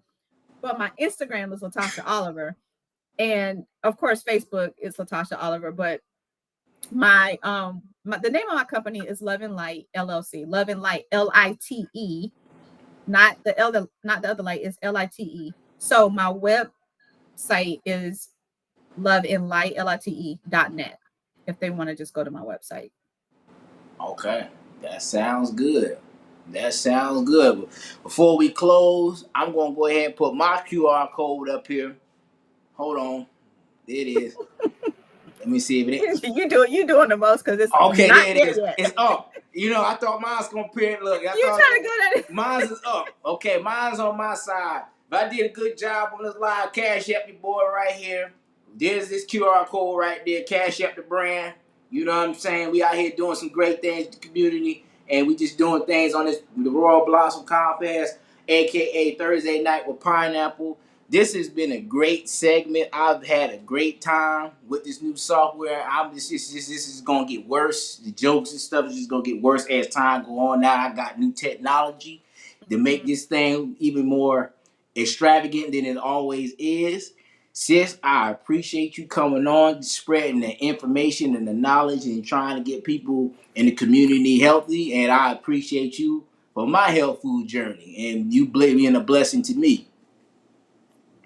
but my Instagram is Latasha Oliver, and of course Facebook is Latasha Oliver. But the name of my company is Love and Lite LLC. Love and Lite, LITE, not the other light, is LITE. So my website is loveandlightlite.net if they want to just go to my website. Okay, that sounds good. That sounds good. Before we close, I'm gonna go ahead and put my QR code up here. Hold on, there it is. Let me see if it is. You doing the most, because it's Okay, not there it there is. yet. It's up. I thought mine's gonna appear. Look, I You thought trying to go at it? mine's is up. Okay, mine's on my side. But I did a good job on this live. Cash App your boy right here. There's this QR code right there. Cash App the brand. You know what I'm saying? We out here doing some great things in the community, and we just doing things on the Royal Blossom Compass, aka Thursday Night with Pineapple. This has been a great segment. I've had a great time with this new software. This is gonna get worse. The jokes and stuff is just gonna get worse as time go on. Now I got new technology to make this thing even more extravagant than it always is. Sis, I appreciate you coming on, spreading the information and the knowledge and trying to get people in the community healthy. And I appreciate you for my health food journey. And you being a blessing to me.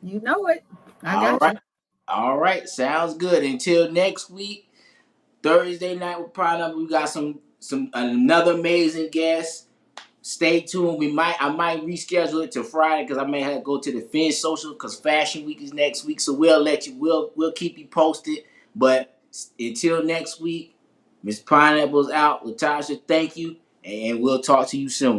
You know it. I All got right. you. All right. Sounds good. Until next week, Thursday night with Pineapple, we got some another amazing guest. Stay tuned. I might reschedule it to Friday because I may have to go to the Fin Social because Fashion Week is next week. So we'll keep you posted. But until next week, Miss Pineapple's out. Latasha, thank you, and we'll talk to you soon.